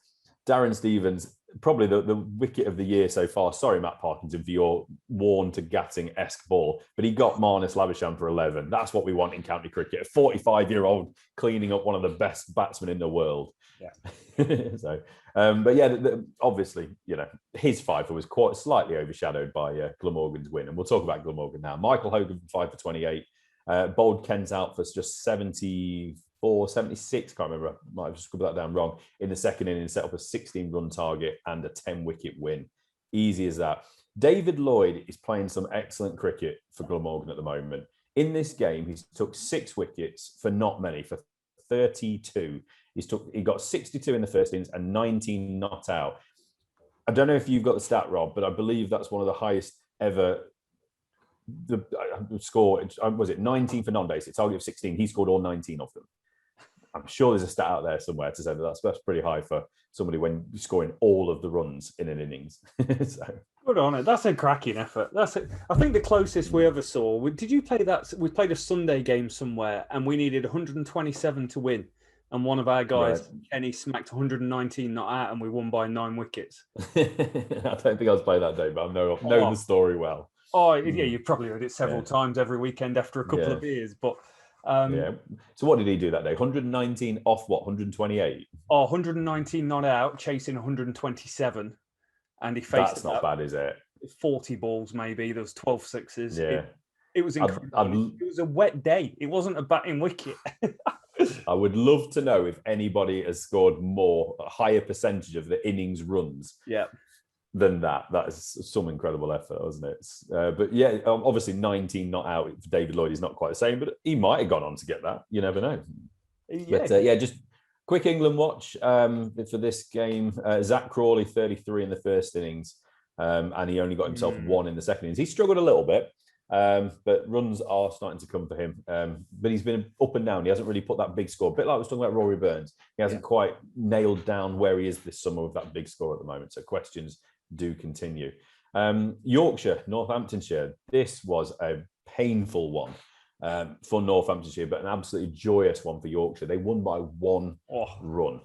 Darren Stevens, probably the wicket of the year so far. Sorry, Matt Parkinson, for your Warne to Gatting-esque ball, but he got Marnus Labuschagne for 11. That's what we want in county cricket. A 45-year-old cleaning up one of the best batsmen in the world. Yeah. So, but yeah, obviously, you know, his fifer was quite slightly overshadowed by Glamorgan's win, and we'll talk about Glamorgan now. Michael Hogan 5 for 28. Bowled Kent out for just 74, 76, can't remember, might have just scribbled that down wrong, in the second inning, set up a 16-run target and a 10-wicket win. Easy as that. David Lloyd is playing some excellent cricket for Glamorgan at the moment. In this game, he took 6 wickets for not many, for 32. He got 62 in the first innings and 19 not out. I don't know if you've got the stat, Rob, but I believe that's one of the highest ever. The score, was it 19 for non-basic, target of 16? He scored all 19 of them. I'm sure there's a stat out there somewhere to say that's pretty high for somebody when scoring all of the runs in an innings. So. Good on it. That's a cracking effort. That's it. I think the closest we ever saw. Did you play that? We played a Sunday game somewhere, and we needed 127 to win. And one of our guys, Kenny, smacked 119 not out, and we won by 9 wickets. I don't think I was playing that day, but I know the story well. Oh, yeah, you've probably heard it several times every weekend after a couple of beers. But So what did he do that day? 119 off what? 128? Oh, 119 not out, chasing 127. And he faced That's not bad, is it? 40 balls, maybe. There was 12 sixes. Yeah. It was incredible. It was a wet day. It wasn't a batting wicket. I would love to know if anybody has scored a higher percentage of the innings runs than that. That is some incredible effort, wasn't it? But yeah, obviously 19 not out for David Lloyd is not quite the same, but he might have gone on to get that. You never know. Yeah. But just quick England watch for this game. Zach Crawley, 33 in the first innings, and he only got himself 1 in the second innings. He struggled a little bit. But runs are starting to come for him. But he's been up and down. He hasn't really put that big score. A bit like I was talking about Rory Burns. He hasn't quite nailed down where he is this summer with that big score at the moment. So questions do continue. Yorkshire, Northamptonshire. This was a painful one for Northamptonshire, but an absolutely joyous one for Yorkshire. They won by 1 run.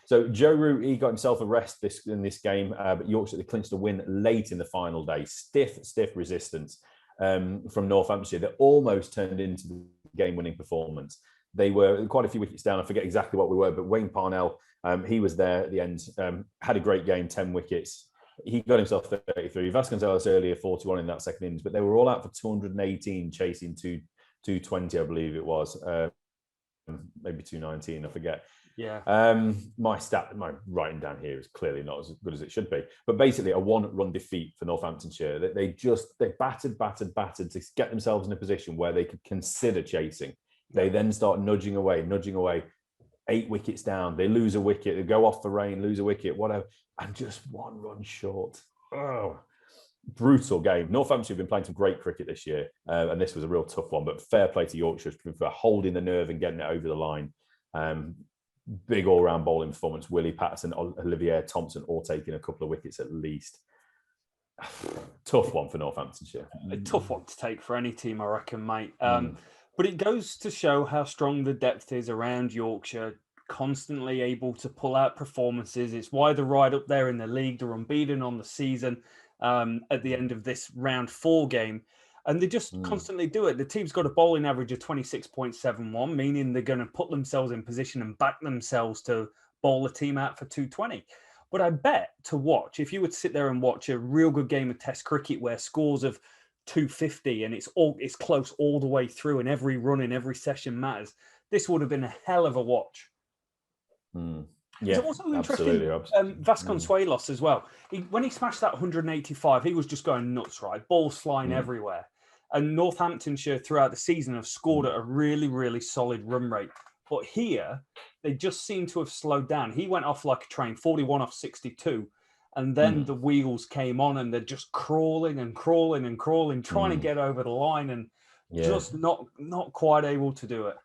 So Joe Root, he got himself a rest in this game, but Yorkshire, they clinched a win late in the final day. Stiff resistance from Northamptonshire that almost turned into the game-winning performance. They were quite a few wickets down. I forget exactly what we were, but Wayne Parnell, he was there at the end, had a great game, 10 wickets. He got himself 33. Vasconcelos earlier, 41 in that second innings, but they were all out for 218, chasing 220, I believe it was. Maybe 219, I forget. Yeah. My writing down here is clearly not as good as it should be. But basically a 1-run defeat for Northamptonshire. They battered to get themselves in a position where they could consider chasing. They then start nudging away, 8 wickets down. They lose a wicket, they go off the rain, lose a wicket, whatever, and just 1 run short. Oh, brutal game. Northamptonshire have been playing some great cricket this year, and this was a real tough one, but fair play to Yorkshire for holding the nerve and getting it over the line. Big all-round bowling performance. Willie Patterson, Olivier Thompson, all taking a couple of wickets at least. Tough one for Northamptonshire. A tough one to take for any team, I reckon, mate. But it goes to show how strong the depth is around Yorkshire, constantly able to pull out performances. It's why they're right up there in the league. They're unbeaten on the season at the end of this round 4 game. And they just constantly do it. The team's got a bowling average of 26.71, meaning they're going to put themselves in position and back themselves to bowl a team out for 220. But I bet to watch, if you would sit there and watch a real good game of Test cricket where scores of 250 and it's close all the way through and every run in every session matters, this would have been a hell of a watch. Yeah, it's also interesting. Vasconcelos as well. When he smashed that 185, he was just going nuts, right? Balls flying everywhere. And Northamptonshire throughout the season have scored at a really, really solid run rate. But here, they just seem to have slowed down. He went off like a train, 41 off 62. And then the wheels came on and they're just crawling, trying to get over the line and just not quite able to do it.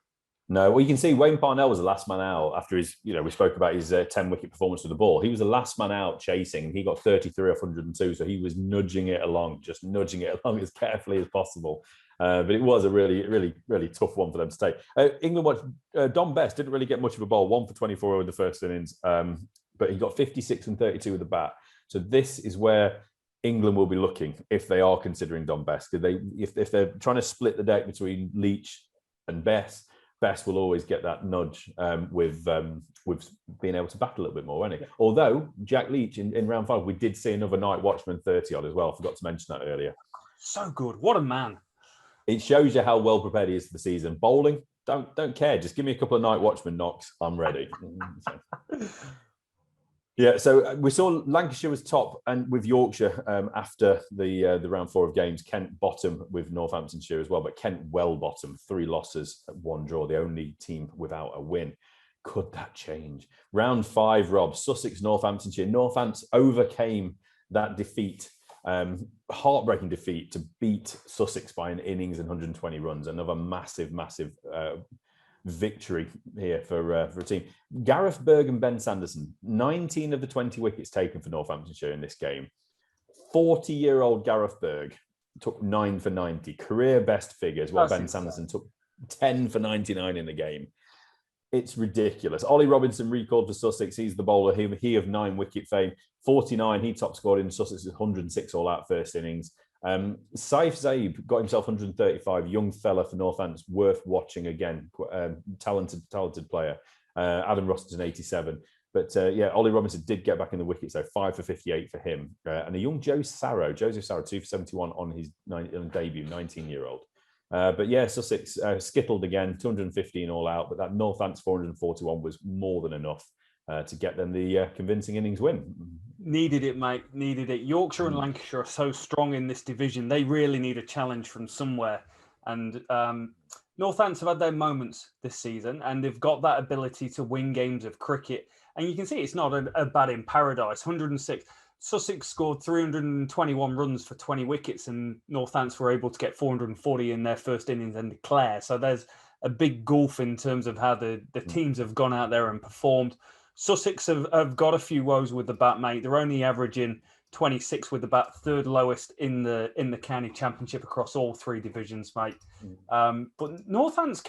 No, well, you can see Wayne Parnell was the last man out after his, we spoke about his 10-wicket performance with the ball. He was the last man out chasing. He got 33 off 102, so he was nudging it along as carefully as possible. But it was a really, really, really tough one for them to take. England watched Dom Best didn't really get much of a ball, 1 for 24 in the first innings, but he got 56 and 32 with the bat. So this is where England will be looking if they are considering Dom Best. If they're trying to split the deck between Leach and Best will always get that nudge with being able to bat a little bit more, won't he? Although Jack Leach in round 5, we did see another night watchman 30 odd as well. I forgot to mention that earlier. So good. What a man. It shows you how well prepared he is for the season. Bowling, don't care. Just give me a couple of night watchman knocks. I'm ready. Yeah, so we saw Lancashire was top and with Yorkshire after the round 4 of games. Kent bottom with Northamptonshire as well, but Kent well bottom, 3 losses, 1 draw, the only team without a win. Could that change? Round 5, Rob, Sussex, Northamptonshire. Northants overcame that defeat, heartbreaking defeat to beat Sussex by an innings and 120 runs. Another massive victory here for a team. Gareth Berg and Ben Sanderson, 19 of the 20 wickets taken for Northamptonshire in this game. 40-year-old Gareth Berg took 9 for 90, career best figures, while Ben Sanderson took 10 for 99 in the game. It's ridiculous. Ollie Robinson recalled for Sussex. He's the bowler. He of 9 wicket fame. 49. He top scored in Sussex's 106 all out first innings. Saif Zaib got himself 135. Young fella for Northampton, worth watching again. Talented player. Adam Rossington 87. But Ollie Robinson did get back in the wicket, so 5 for 58 for him. And a young Joseph Sarrow, 2 for 71 on his debut, 19-year-old. Sussex skittled again, 215 all out, but that Northants 441 was more than enough to get them the convincing innings win. Needed it, mate. Needed it. Yorkshire and Lancashire are so strong in this division. They really need a challenge from somewhere. And Northants have had their moments this season, and they've got that ability to win games of cricket. And you can see it's not a bat in paradise. 106. Sussex scored 321 runs for 20 wickets, and Northants were able to get 440 in their first innings and declare. So there's a big gulf in terms of how the teams have gone out there and performed. Sussex have got a few woes with the bat, mate. They're only averaging 26 with the bat, third lowest in the county championship across all 3 divisions, mate. But Northants,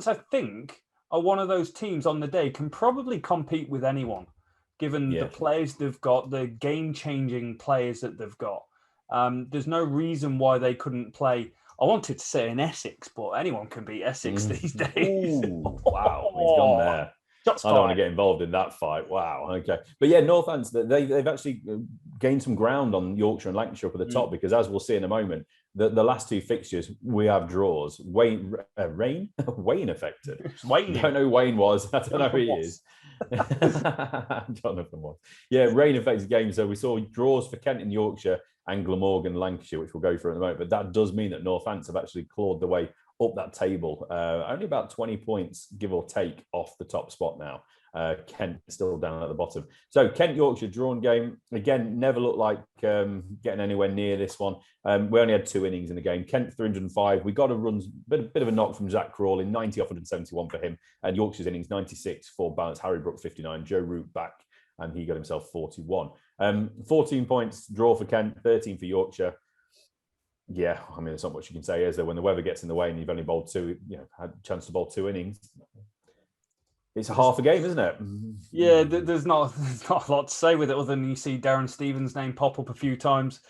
I think, are one of those teams on the day can probably compete with anyone, given the players they've got, the game-changing players that they've got. There's no reason why they couldn't play. I wanted to say in Essex, but anyone can beat Essex these days. Ooh, wow, he's gone there. I don't want to get involved in that fight. Wow. Okay. But Northants, they've actually gained some ground on Yorkshire and Lancashire up at the top, because as we'll see in a moment, the last 2 fixtures, we have draws. Wayne affected. Wayne. I don't know who Wayne was. I don't know who he is. Jonathan was. Yeah, rain affected games. So we saw draws for Kent and Yorkshire and Glamorgan, Lancashire, which we'll go through in a moment. But that does mean that Northants have actually clawed their way up that table. Only about 20 points, give or take, off the top spot now. Kent still down at the bottom. So Kent-Yorkshire drawn game. Again, never looked like getting anywhere near this one. We only had 2 innings in the game. Kent 305. We got a run, bit of a knock from Zach Crawley, 90 off 171 for him. And Yorkshire's innings 96 for balance. Harry Brook 59. Joe Root back, and he got himself 41. 14 points draw for Kent, 13 for Yorkshire. Yeah, I mean, there's not much you can say, is there? When the weather gets in the way and you've only bowled 2, had a chance to bowl 2 innings. It's half a game, isn't it? Yeah, there's not a lot to say with it other than you see Darren Stevens' name pop up a few times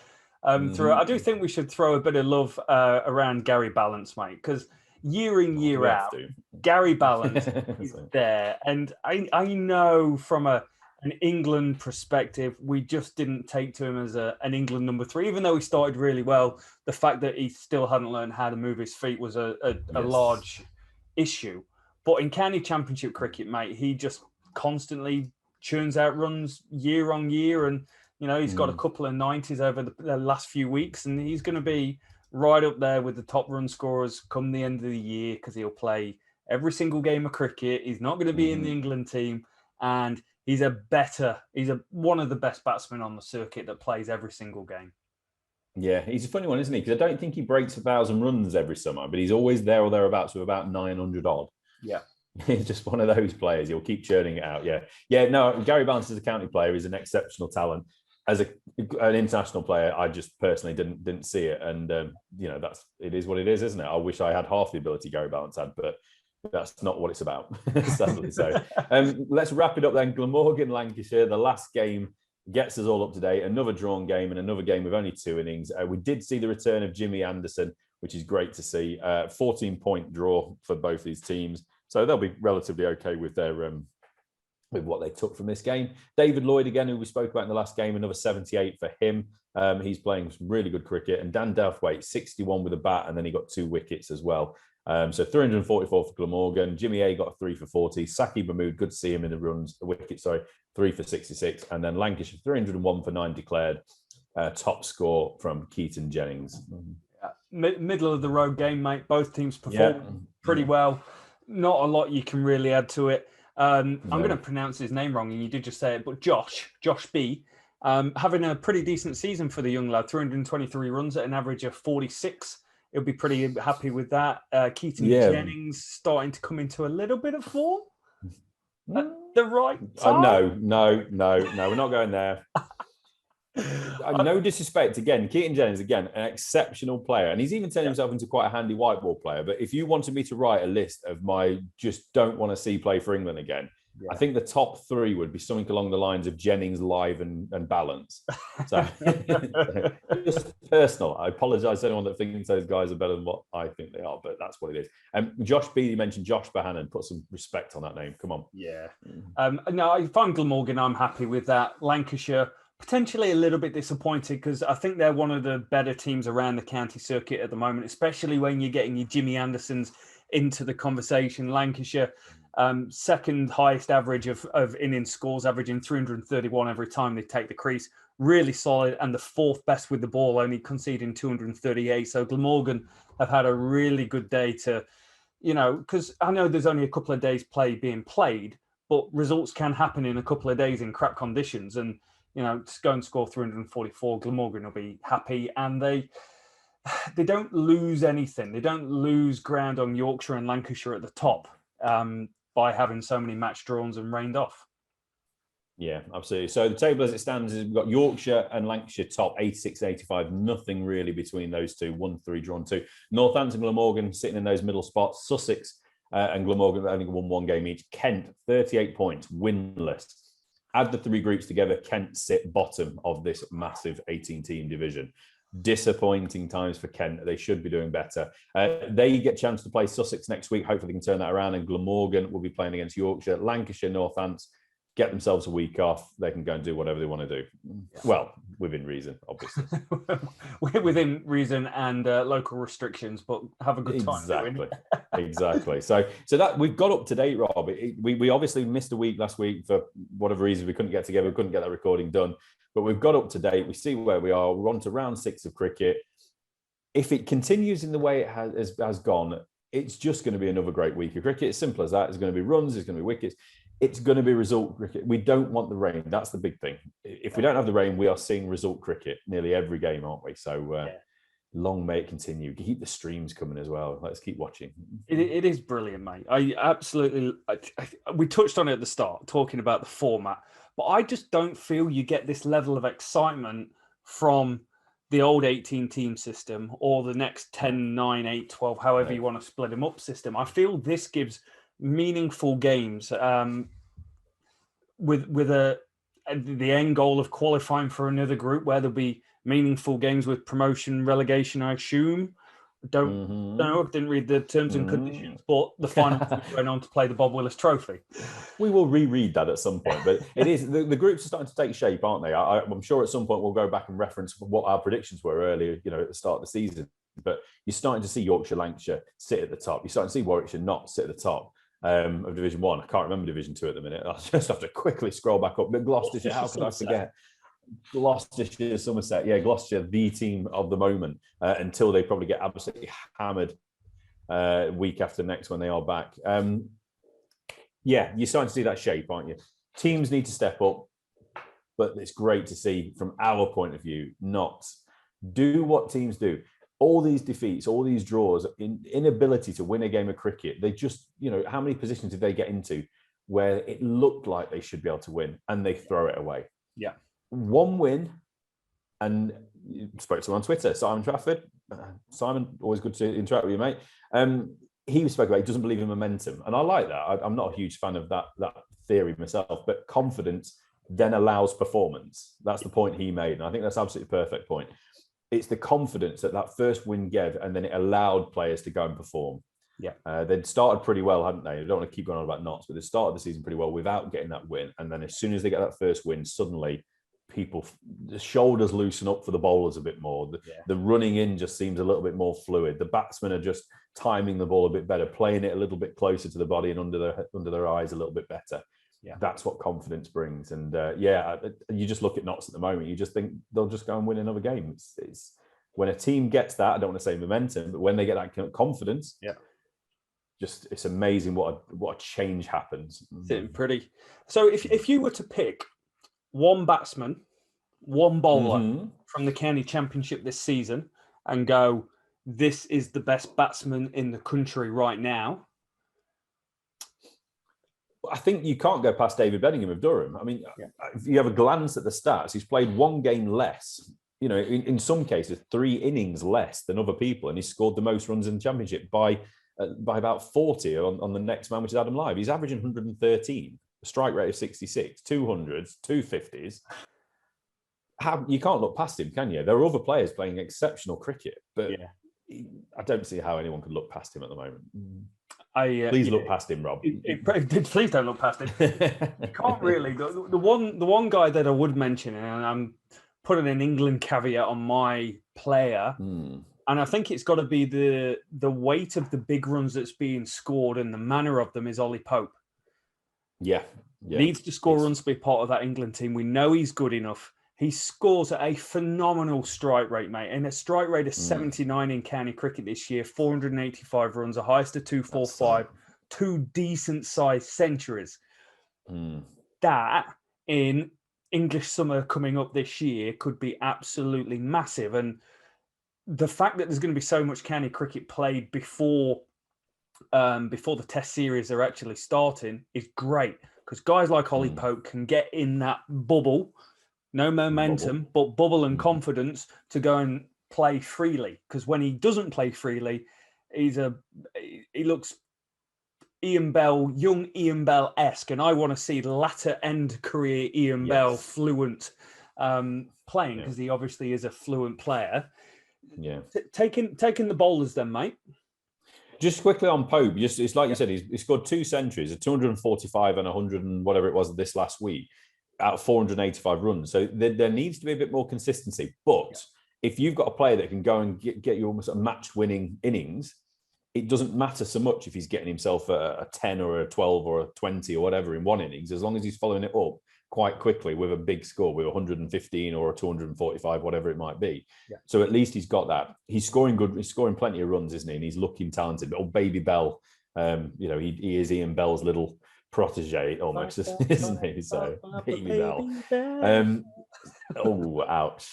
through it. I do think we should throw a bit of love around Gary Balance, mate, because year in, year out, Gary Balance is there. And I know from an England perspective, we just didn't take to him as an England number 3, even though he started really well. The fact that he still hadn't learned how to move his feet was a large issue. But in county championship cricket, mate, he just constantly churns out runs year on year. And, he's got a couple of 90s over the last few weeks. And he's going to be right up there with the top run scorers come the end of the year, because he'll play every single game of cricket. He's not going to be in the England team. And he's one of the best batsmen on the circuit that plays every single game. Yeah, he's a funny one, isn't he? Because I don't think he breaks 1,000 runs every summer, but he's always there or thereabouts with about 900 odd. Yeah. He's just one of those players. He'll keep churning it out. Yeah. No, Gary Balance as a county player is an exceptional talent. As an international player, I just personally didn't see it. And, it is what it is, isn't it? I wish I had half the ability Gary Balance had, but that's not what it's about, sadly. So let's wrap it up then. Glamorgan, Lancashire, the last game gets us all up to date. Another drawn game and another game with only 2 innings. We did see the return of Jimmy Anderson, which is great to see. 14-point draw for both these teams. So they'll be relatively okay with their with what they took from this game. David Lloyd, again, who we spoke about in the last game, another 78 for him. He's playing some really good cricket. And Dan Douthwaite, 61 with a bat, and then he got 2 wickets as well. So 344 for Glamorgan. Jimmy A got 3 for 40. Saki Mahmood, good to see him in the wicket, 3 for 66. And then Lancashire, 301 for 9 declared. Top score from Keaton Jennings. Middle of the road game, mate. Both teams performed pretty well. Not a lot you can really add to it. I'm going to pronounce his name wrong, and you did just say it, but Josh B, having a pretty decent season for the young lad. 323 runs at an average of 46 he'll be pretty happy with that. Keaton Jennings starting to come into a little bit of form at the right time. No, we're not going there. No disrespect, again, Keaton Jennings, again, an exceptional player, and he's even turned himself into quite a handy white ball player. But if you wanted me to write a list of my just don't want to see play for England again, I think the top 3 would be something along the lines of Jennings, Live, and Balance. So just personal. I apologise to anyone that thinks those guys are better than what I think they are, but that's what it is. Josh B, you mentioned Josh Bohannon. Put some respect on that name. Come on. Yeah. No, if I'm Glamorgan, I'm happy with that. Lancashire, potentially a little bit disappointed because I think they're one of the better teams around the county circuit at the moment, especially when you're getting your Jimmy Andersons into the conversation. Lancashire, second highest average of innings scores, averaging 331 every time they take the crease. Really solid, and the 4th best with the ball, only conceding 238. So Glamorgan have had a really good day to, because I know there's only a couple of days play being played, but results can happen in a couple of days in crap conditions. And just go and score 344, Glamorgan will be happy, and they don't lose anything. They don't lose ground on Yorkshire and Lancashire at the top by having so many match draws and rained off. Yeah, absolutely. So the table as it stands is we've got Yorkshire and Lancashire top 86, 85. Nothing really between those two. 1-3 drawn 2. Northampton, Glamorgan sitting in those middle spots. Sussex and Glamorgan only won 1 game each. Kent, 38 points, winless. Add the 3 groups together, Kent sit bottom of this massive 18-team division. Disappointing times for Kent. They should be doing better. They get a chance to play Sussex next week. Hopefully they can turn that around, and Glamorgan will be playing against Yorkshire. Lancashire, Northants get themselves a week off. They can go and do whatever they want to do. Yeah. Well, within reason, obviously. Within reason and local restrictions, but have a good time. Exactly. So that we've got up to date, Rob. We obviously missed a week last week for whatever reason. We couldn't get together. We couldn't get that recording done. But we've got up to date. We see where we are. We're on to round 6 of cricket. If it continues in the way it has gone, it's just going to be another great week of cricket. It's simple as that. There's going to be runs. There's going to be wickets. It's going to be result cricket. We don't want the rain. That's the big thing. If we don't have the rain, we are seeing result cricket nearly every game, aren't we? So long may it continue. Keep the streams coming as well. Let's keep watching. It is brilliant, mate. We touched on it at the start, talking about the format, but I just don't feel you get this level of excitement from the old 18-team system or the next 10, 9, 8, 12, however you want to split them up system. I feel this gives meaningful games with the end goal of qualifying for another group where there'll be meaningful games with promotion, relegation, I assume. Don't know. I didn't read the terms and conditions, but the final went on to play the Bob Willis Trophy. We will reread that at some point, but it is the groups are starting to take shape, aren't they? I'm sure at some point we'll go back and reference what our predictions were earlier, at the start of the season. But you're starting to see Yorkshire, Lancashire sit at the top. You're starting to see Warwickshire not sit at the top of Division 1. I can't remember Division 2 at the minute. I'll just have to quickly scroll back up. But Gloucestershire, how could I forget? Gloucestershire, Somerset. Yeah, Gloucestershire, the team of the moment until they probably get absolutely hammered week after next when they are back. You're starting to see that shape, aren't you? Teams need to step up, but it's great to see from our point of view, not do what teams do. All these defeats, all these draws, inability to win a game of cricket, they just, how many positions did they get into where it looked like they should be able to win and they throw it away? Yeah. One win, and you spoke to him on Twitter, Simon Trafford. Simon, always good to interact with you, mate. He spoke about he doesn't believe in momentum, and I like that. I'm not a huge fan of that theory myself, but confidence then allows performance. That's the point he made, and I think that's absolutely a perfect point. It's the confidence that first win gave, and then it allowed players to go and perform. Yeah, they'd started pretty well, hadn't they? I don't want to keep going on about knots, but they started the season pretty well without getting that win, and then as soon as they get that first win, suddenly the shoulders loosen up for the bowlers a bit more. The running in just seems a little bit more fluid. The batsmen are just timing the ball a bit better, playing it a little bit closer to the body and under their eyes a little bit better. Yeah, that's what confidence brings. And you just look at Notts at the moment, you just think they'll just go and win another game. It's when a team gets that, I don't want to say momentum, but when they get that confidence, just it's amazing what a change happens. It's pretty. So if you were to pick one batsman, one bowler from the county championship this season and go, this is the best batsman in the country right now? I think you can't go past David Bedingham of Durham. I mean, if you have a glance at the stats, he's played one game less, in some cases, 3 innings less than other people, and he's scored the most runs in the Championship by about 40 on the next man, which is Adam Live. He's averaging 113, a strike rate of 66, 200s, 250s. You can't look past him, can you? There are other players playing exceptional cricket, but I don't see how anyone could look past him at the moment. Please look past him, Rob. Please don't look past him. You can't really. The one guy that I would mention, and I'm putting an England caveat on my player, and I think it's got to be the weight of the big runs that's being scored and the manner of them is Ollie Pope. Yeah. Needs to score runs to be part of that England team. We know he's good enough. He scores at a phenomenal strike rate, mate, and a strike rate of 79 in county cricket this year, 485 runs, the highest of 245, 2 decent-sized centuries. That, in English summer coming up this year, could be absolutely massive. And the fact that there's going to be so much county cricket played before the Test series are actually starting is great, because guys like Ollie Pope can get in that bubble. No momentum, but bubble and confidence to go and play freely. Because when he doesn't play freely, he looks young Ian Bell-esque, and I want to see latter end career Ian Bell fluent playing, because he obviously is a fluent player. Yeah, taking the bowlers then, mate. Just quickly on Pope, it's like you said, he scored 2 centuries, a 245 and 100 and whatever it was this last week, out of 485 runs. So there needs to be a bit more consistency. But if you've got a player that can go and get you almost a match-winning innings, it doesn't matter so much if he's getting himself a 10 or a 12 or a 20 or whatever in one innings, as long as he's following it up quite quickly with a big score, with 115 or a 245, whatever it might be. Yeah. So at least he's got that. He's scoring good. He's scoring plenty of runs, isn't he? And he's looking talented. But Baby Bell, he is Ian Bell's little protege almost, isn't he? So Baby Bell. Ouch.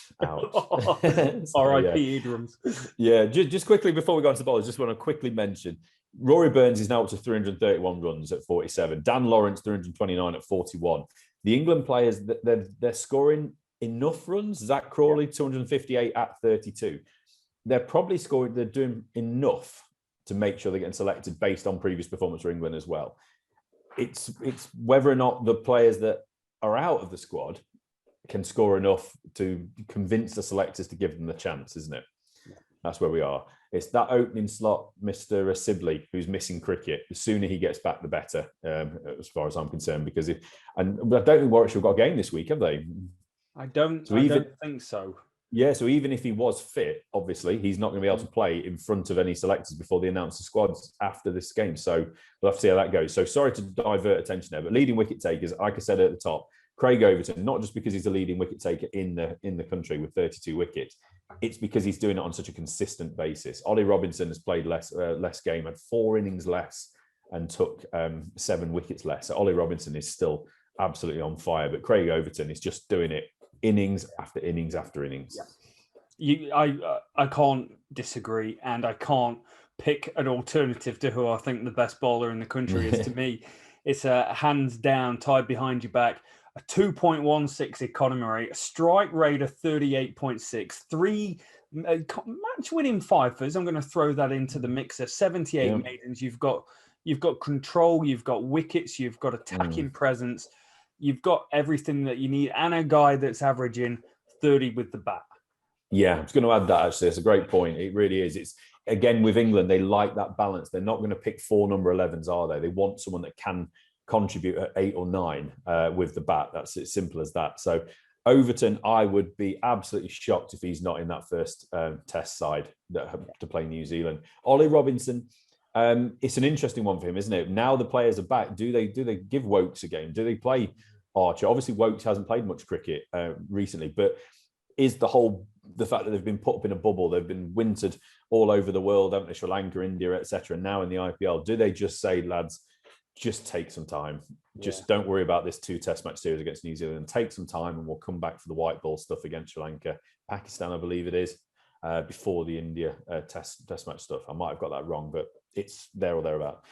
R.I.P. eardrums. Yeah, just quickly before we go on to the bowlers, just want to quickly mention Rory Burns is now up to 331 runs at 47. Dan Lawrence 329 at 41. The England players, they're scoring enough runs. Zach Crawley 258 at 32. They're probably scoring. They're doing enough to make sure they're getting selected based on previous performance for England as well. It's whether or not the players that are out of the squad can score enough to convince the selectors to give them the chance, isn't it? Yeah. That's where we are. It's that opening slot, Mr. Sibley, who's missing cricket. The sooner he gets back, the better, as far as I'm concerned. Because I don't think Warwickshire have got a game this week, have they? I don't think so. Yeah, so even if he was fit, obviously, he's not going to be able to play in front of any selectors before they announce the squads after this game. So we'll have to see how that goes. So sorry to divert attention there, but leading wicket takers, like I said at the top, Craig Overton, not just because he's the leading wicket taker in the country with 32 wickets, it's because he's doing it on such a consistent basis. Ollie Robinson has played less game, had 4 innings less and took 7 wickets less. So Ollie Robinson is still absolutely on fire, but Craig Overton is just doing it innings after innings after innings. Yeah. I can't disagree, and I can't pick an alternative to who I think the best bowler in the country is. To me, it's a hands down, tied behind your back, a 2.16 economy rate, a strike rate of 38.6, 3 match-winning fifers. I'm going to throw that into the mixer. 78 maidens. You've got control. You've got wickets. You've got attacking presence. You've got everything that you need, and a guy that's averaging 30 with the bat. Yeah, I was going to add that, actually. It's a great point. It really is. It's, again, with England, they like that balance. They're not going to pick 4 number 11s, are they? They want someone that can contribute at 8 or 9 with the bat. That's as simple as that. So Overton, I would be absolutely shocked if he's not in that first test side to play New Zealand. Ollie Robinson, it's an interesting one for him, isn't it? Now the players are back. Do they give Wokes a game? Do they play Archer? Obviously, Wokes hasn't played much cricket recently, but is the fact that they've been put up in a bubble, they've been wintered all over the world, haven't they? Sri Lanka, India, etc. Now in the IPL, do they just say, lads, just take some time. Just don't worry about this 2 test match series against New Zealand. Take some time and we'll come back for the white ball stuff against Sri Lanka. Pakistan, I believe it is. before the India test match stuff. I might have got that wrong, but it's there or thereabout.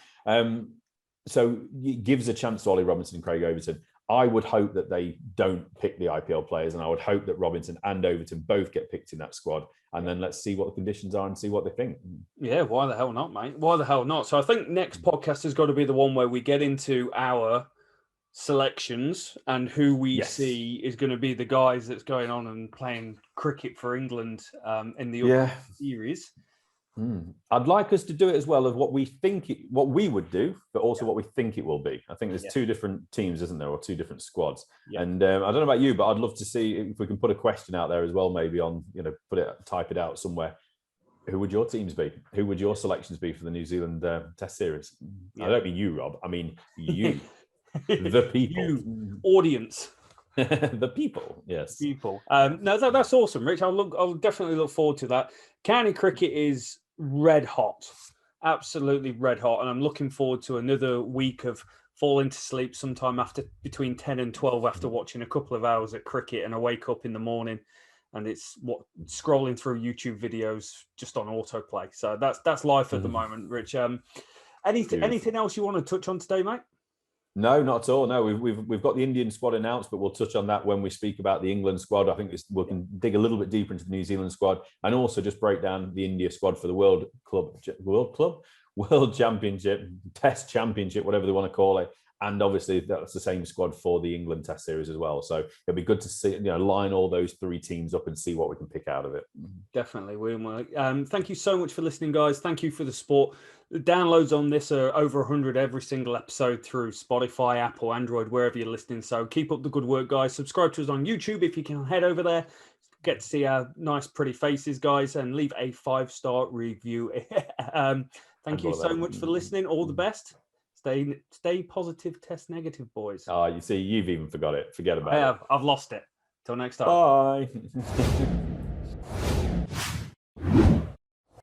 So it gives a chance to Ollie Robinson and Craig Overton. I would hope that they don't pick the IPL players, and I would hope that Robinson and Overton both get picked in that squad. And then let's see what the conditions are and see what they think. Yeah, why the hell not, mate? Why the hell not? So I think next podcast has got to be the one where we get into our selections and who we see is going to be the guys that's going on and playing cricket for England in the series. I'd like us to do it as well of what we would do, but also what we think it will be. I think there's two different teams, isn't there, or two different squads. And I don't know about you, but I'd love to see if we can put a question out there as well, maybe on, type it out somewhere. Who would your teams be? Who would your selections be for the New Zealand Test series? I don't mean you, Rob. I mean you, the people, you, audience. The people, yes. People. No, that's awesome, Rich. I'll definitely look forward to that. County cricket is red hot, absolutely red hot, and I'm looking forward to another week of falling to sleep sometime between 10 and 12 after watching a couple of hours at cricket, and I wake up in the morning and it's scrolling through YouTube videos just on autoplay. So that's life at the moment, Rich. Anything else you want to touch on today, mate? No, not at all. No, we've got the Indian squad announced, but we'll touch on that when we speak about the England squad. I think we can dig a little bit deeper into the New Zealand squad and also just break down the India squad for the World Championship, Test Championship, whatever they want to call it. And obviously that's the same squad for the England Test series as well. So it'll be good to see, line all those three teams up and see what we can pick out of it. Definitely, William. Thank you so much for listening, guys. Thank you for the support. The downloads on this are over 100 every single episode through Spotify, Apple, Android, wherever you're listening. So keep up the good work, guys. Subscribe to us on YouTube if you can head over there. Get to see our nice, pretty faces, guys, and leave a 5-star review. Thank you so much for listening. All the best. Stay positive, test negative, boys. Oh, you see, you've even forgot it. Forget about it. I have. I've lost it. Till next time. Bye.